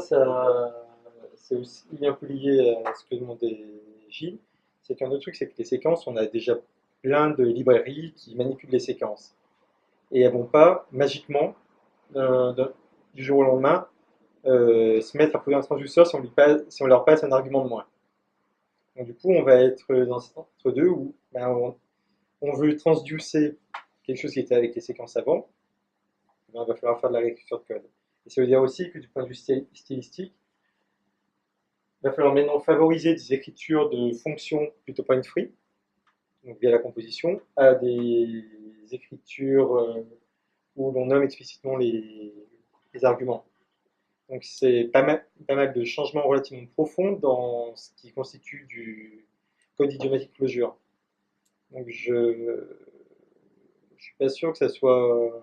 B: c'est aussi un peu lié à ce que demandait Gilles. C'est qu'un autre truc, c'est que les séquences, on a déjà plein de librairies qui manipulent les séquences. Et elles ne vont pas magiquement, du jour au lendemain, se mettre à produire un transducteur si on leur passe un argument de moins. Donc du coup, on va être dans cet entre-deux où on veut transducer quelque chose qui était avec les séquences avant, il va falloir faire de la réécriture de code. Et ça veut dire aussi que du point de vue stylistique, il va falloir maintenant favoriser des écritures de fonctions plutôt point free, donc via la composition, à des écritures où l'on nomme explicitement les arguments. Donc c'est pas mal de changements relativement profonds dans ce qui constitue du code idiomatique closure. Donc je suis pas sûr que ça soit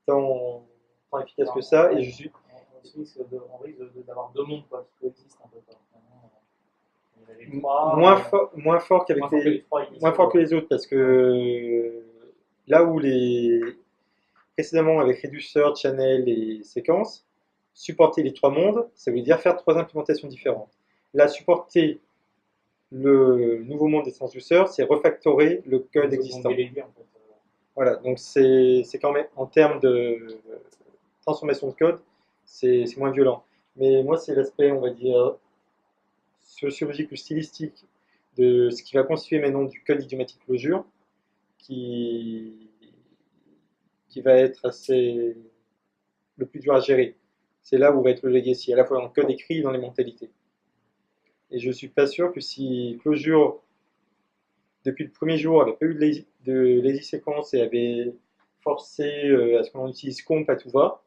B: tant efficace que ça, et je suis
D: On risque d'avoir deux mondes quoi, qui coexistent un peu.
B: Moins fort qu'avec moins fort que les autres, parce que là où précédemment avec Reducer, Channel et Séquence, supporter les trois mondes, ça veut dire faire trois implémentations différentes. Là, supporter le nouveau monde des transducers, c'est refactorer le code existant. Voilà, donc c'est quand même, en termes de transformation de code, c'est moins violent. Mais moi, c'est l'aspect, on va dire, sociologique ou stylistique de ce qui va constituer maintenant du code idiomatique closure qui va être assez le plus dur à gérer. C'est là où va être le legacy, à la fois dans le code écrit et dans les mentalités. Et je suis pas sûr que si closure, depuis le premier jour, n'avait pas eu de lazy séquence et avait forcé à ce qu'on utilise comp à tout va,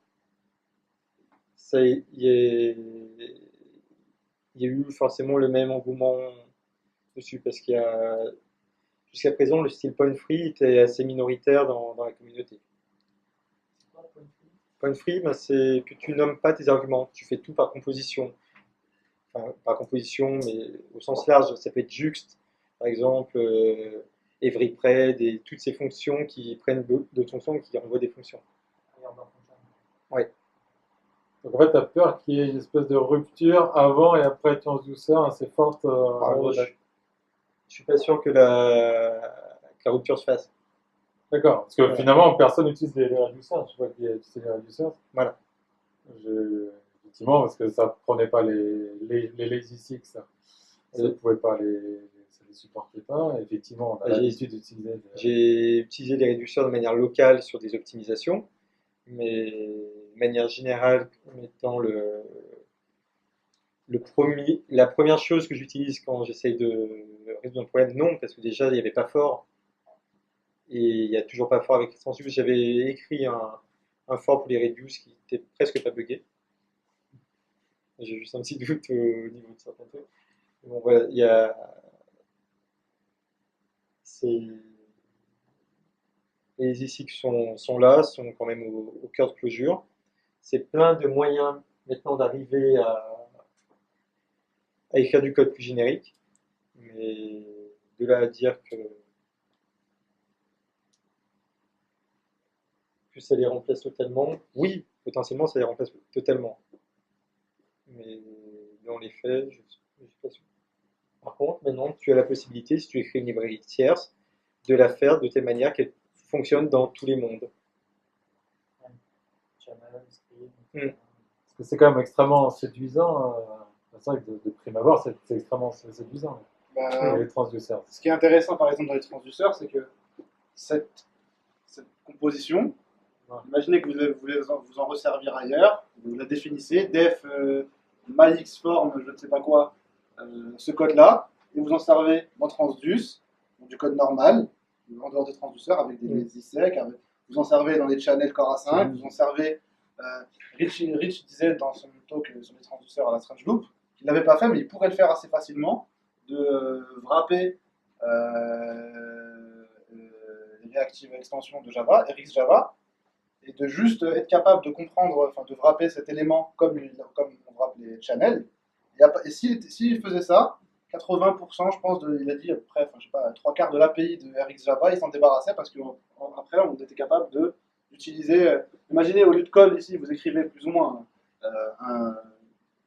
B: il y a eu forcément le même engouement dessus, parce qu'il y a jusqu'à présent le style point free était assez minoritaire dans la communauté. Point free, ben, c'est que tu nommes pas tes arguments, tu fais tout par composition. Enfin, par composition, mais au sens large, ça peut être juxte, par exemple, everypred et toutes ces fonctions qui prennent d'autres fonctions et qui renvoient des fonctions. Ouais.
C: Donc en fait, tu as peur qu'il y ait une espèce de rupture avant et après transducer assez forte.
B: Je suis pas sûr que la rupture se fasse.
C: D'accord, parce que finalement, personne n'utilise les réducers. Je vois qu'il y a utilisé les réducers.
B: Voilà.
C: Effectivement, parce que ça ne prenait pas les lazy six, ça ne pouvait pas ça les supportait pas. Et effectivement, on a l'habitude d'utiliser.
B: J'ai utilisé les réducteurs de manière locale sur des optimisations, mais de manière générale, comme étant la première chose que j'utilise quand j'essaye de résoudre un problème, non, parce que déjà il n'y avait pas fort, et il n'y a toujours pas fort avec les transduce. J'avais écrit un fort pour les reduce qui était presque pas buggé. J'ai juste un petit doute au niveau de certains trucs. Bon, voilà, les ISIC sont là, sont quand même au cœur de closure. C'est plein de moyens maintenant d'arriver à écrire du code plus générique, mais de là à dire que que ça les remplace totalement? Oui, potentiellement, ça les remplace totalement. Mais dans les faits, je ne suis pas sûr. Par contre, maintenant, tu as la possibilité, si tu écris une librairie tierce, de la faire de telle manière qu'elle fonctionne dans tous les mondes.
D: Channel, stream,
B: Mm.
C: Parce que c'est quand même extrêmement séduisant. C'est vrai que de prime abord, c'est extrêmement séduisant,
A: Bah,
C: les transducers.
A: ce qui est intéressant, par exemple, dans les transduceurs, c'est que cette composition,
C: Ouais.
A: imaginez que vous voulez vous en resservir ailleurs, vous la définissez, def myxform, je ne sais pas quoi, ce code-là, et vous en servez dans transduce, donc du code normal, en dehors des transduceurs, avec des ISEC, vous en servez dans les channels Core A5, vous en servez. Rich disait dans son talk sur les transduceurs à la Strange Loop qu'il ne l'avait pas fait, mais il pourrait le faire assez facilement, de wrapper les reactive extensions de Java, RX Java, et de juste être capable de comprendre, enfin de wrapper cet élément comme on wrappe les channels. Et s'il faisait ça, 80%, je pense, il a dit à peu près, enfin, je sais pas, 3/4 de l'API de RX Java, il s'en débarrassait parce qu'après, on était capable d'utiliser. Imaginez, au lieu de code, ici, vous écrivez plus ou moins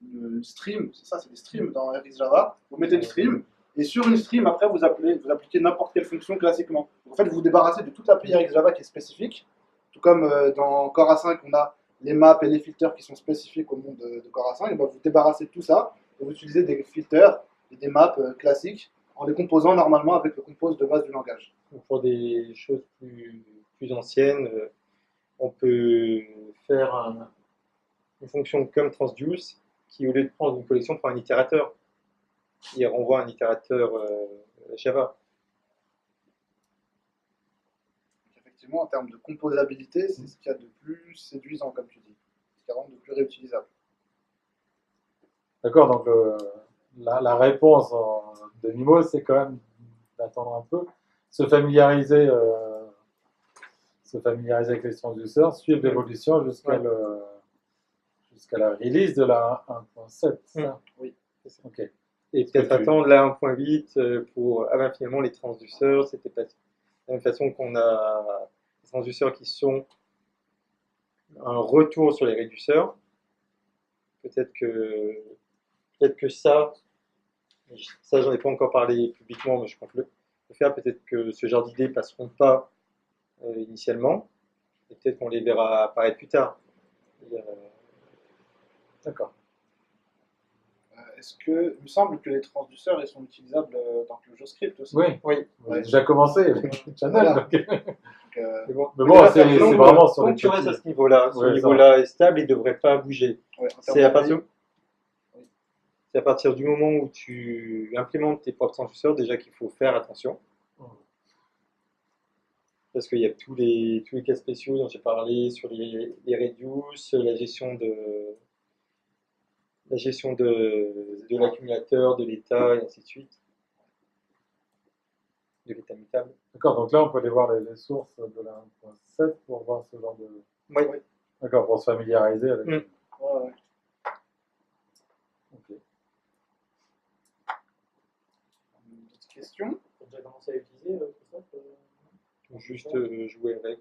A: une stream, c'est ça, c'est des streams dans RX Java. Vous mettez une stream, et sur une stream, après, vous appliquez n'importe quelle fonction classiquement. En fait, vous vous débarrassez de toute l'API RX Java qui est spécifique, tout comme dans Core A5, on a les maps et les filters qui sont spécifiques au monde de Core A5, et ben vous débarrassez de tout ça, et vous utilisez des filters et des maps classiques en les composant normalement avec le compose de base du langage.
B: Pour des choses plus anciennes, on peut faire une fonction comme transduce qui, au lieu de prendre une collection, prend un itérateur. Il renvoie un itérateur Java.
A: Effectivement, en termes de composabilité, c'est ce qu'il y a de plus séduisant, comme tu dis. Ce qui rend de plus réutilisable.
C: D'accord, donc la réponse de Mimo, c'est quand même d'attendre un peu, se familiariser avec les transducers, suivre l'évolution jusqu'à la release de la 1.7. Ça.
A: Oui.
C: Ok.
B: Et peut-être attendre la 1.8 pour. Ah ben finalement, les transducers, c'était pas de la même façon qu'on a les transducers qui sont un retour sur les réducteurs. Peut-être que ça j'en ai pas encore parlé publiquement, mais je compte le faire. Peut-être que ce genre d'idées passeront pas initialement, et peut-être qu'on les verra apparaître plus tard.
C: D'accord.
A: Est-ce que, il me semble que les transducers ils sont utilisables dans le JavaScript aussi.
C: Oui,
B: Oui.
C: on a déjà commencé avec les channels.
A: Voilà.
C: Donc,
B: Mais bon,
C: mais bon, c'est vraiment sur
B: tant
C: les
B: que tu restes à
C: petits.
B: ce niveau-là, ce
C: Ouais,
B: niveau-là est stable, il ne devrait pas bouger.
A: Ouais, en termes
B: C'est à
A: d'API,
B: partir, c'est à partir du moment où tu implémentes tes propres transducers déjà qu'il faut faire attention. Parce qu'il y a tous les cas spéciaux dont j'ai parlé sur les reduce, la gestion de l'accumulateur, de l'état, et ainsi de suite. De l'état mutable.
C: D'accord, donc là, on peut aller voir les sources de la 1.7 pour voir ce genre de.
B: Oui.
C: D'accord, pour se familiariser avec.
A: ouais.
C: Ok.
A: D'autres questions?
D: Tu as déjà commencé à utiliser Christophe
B: Juste jouer avec.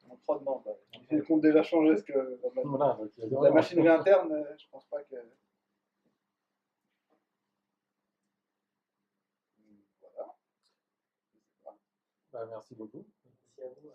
A: En prod, non. Ils comptent déjà changer ce que
C: Voilà, donc, il y a
A: la machinerie interne, je pense pas que. Voilà.
C: Bah, merci beaucoup.
D: Merci à vous.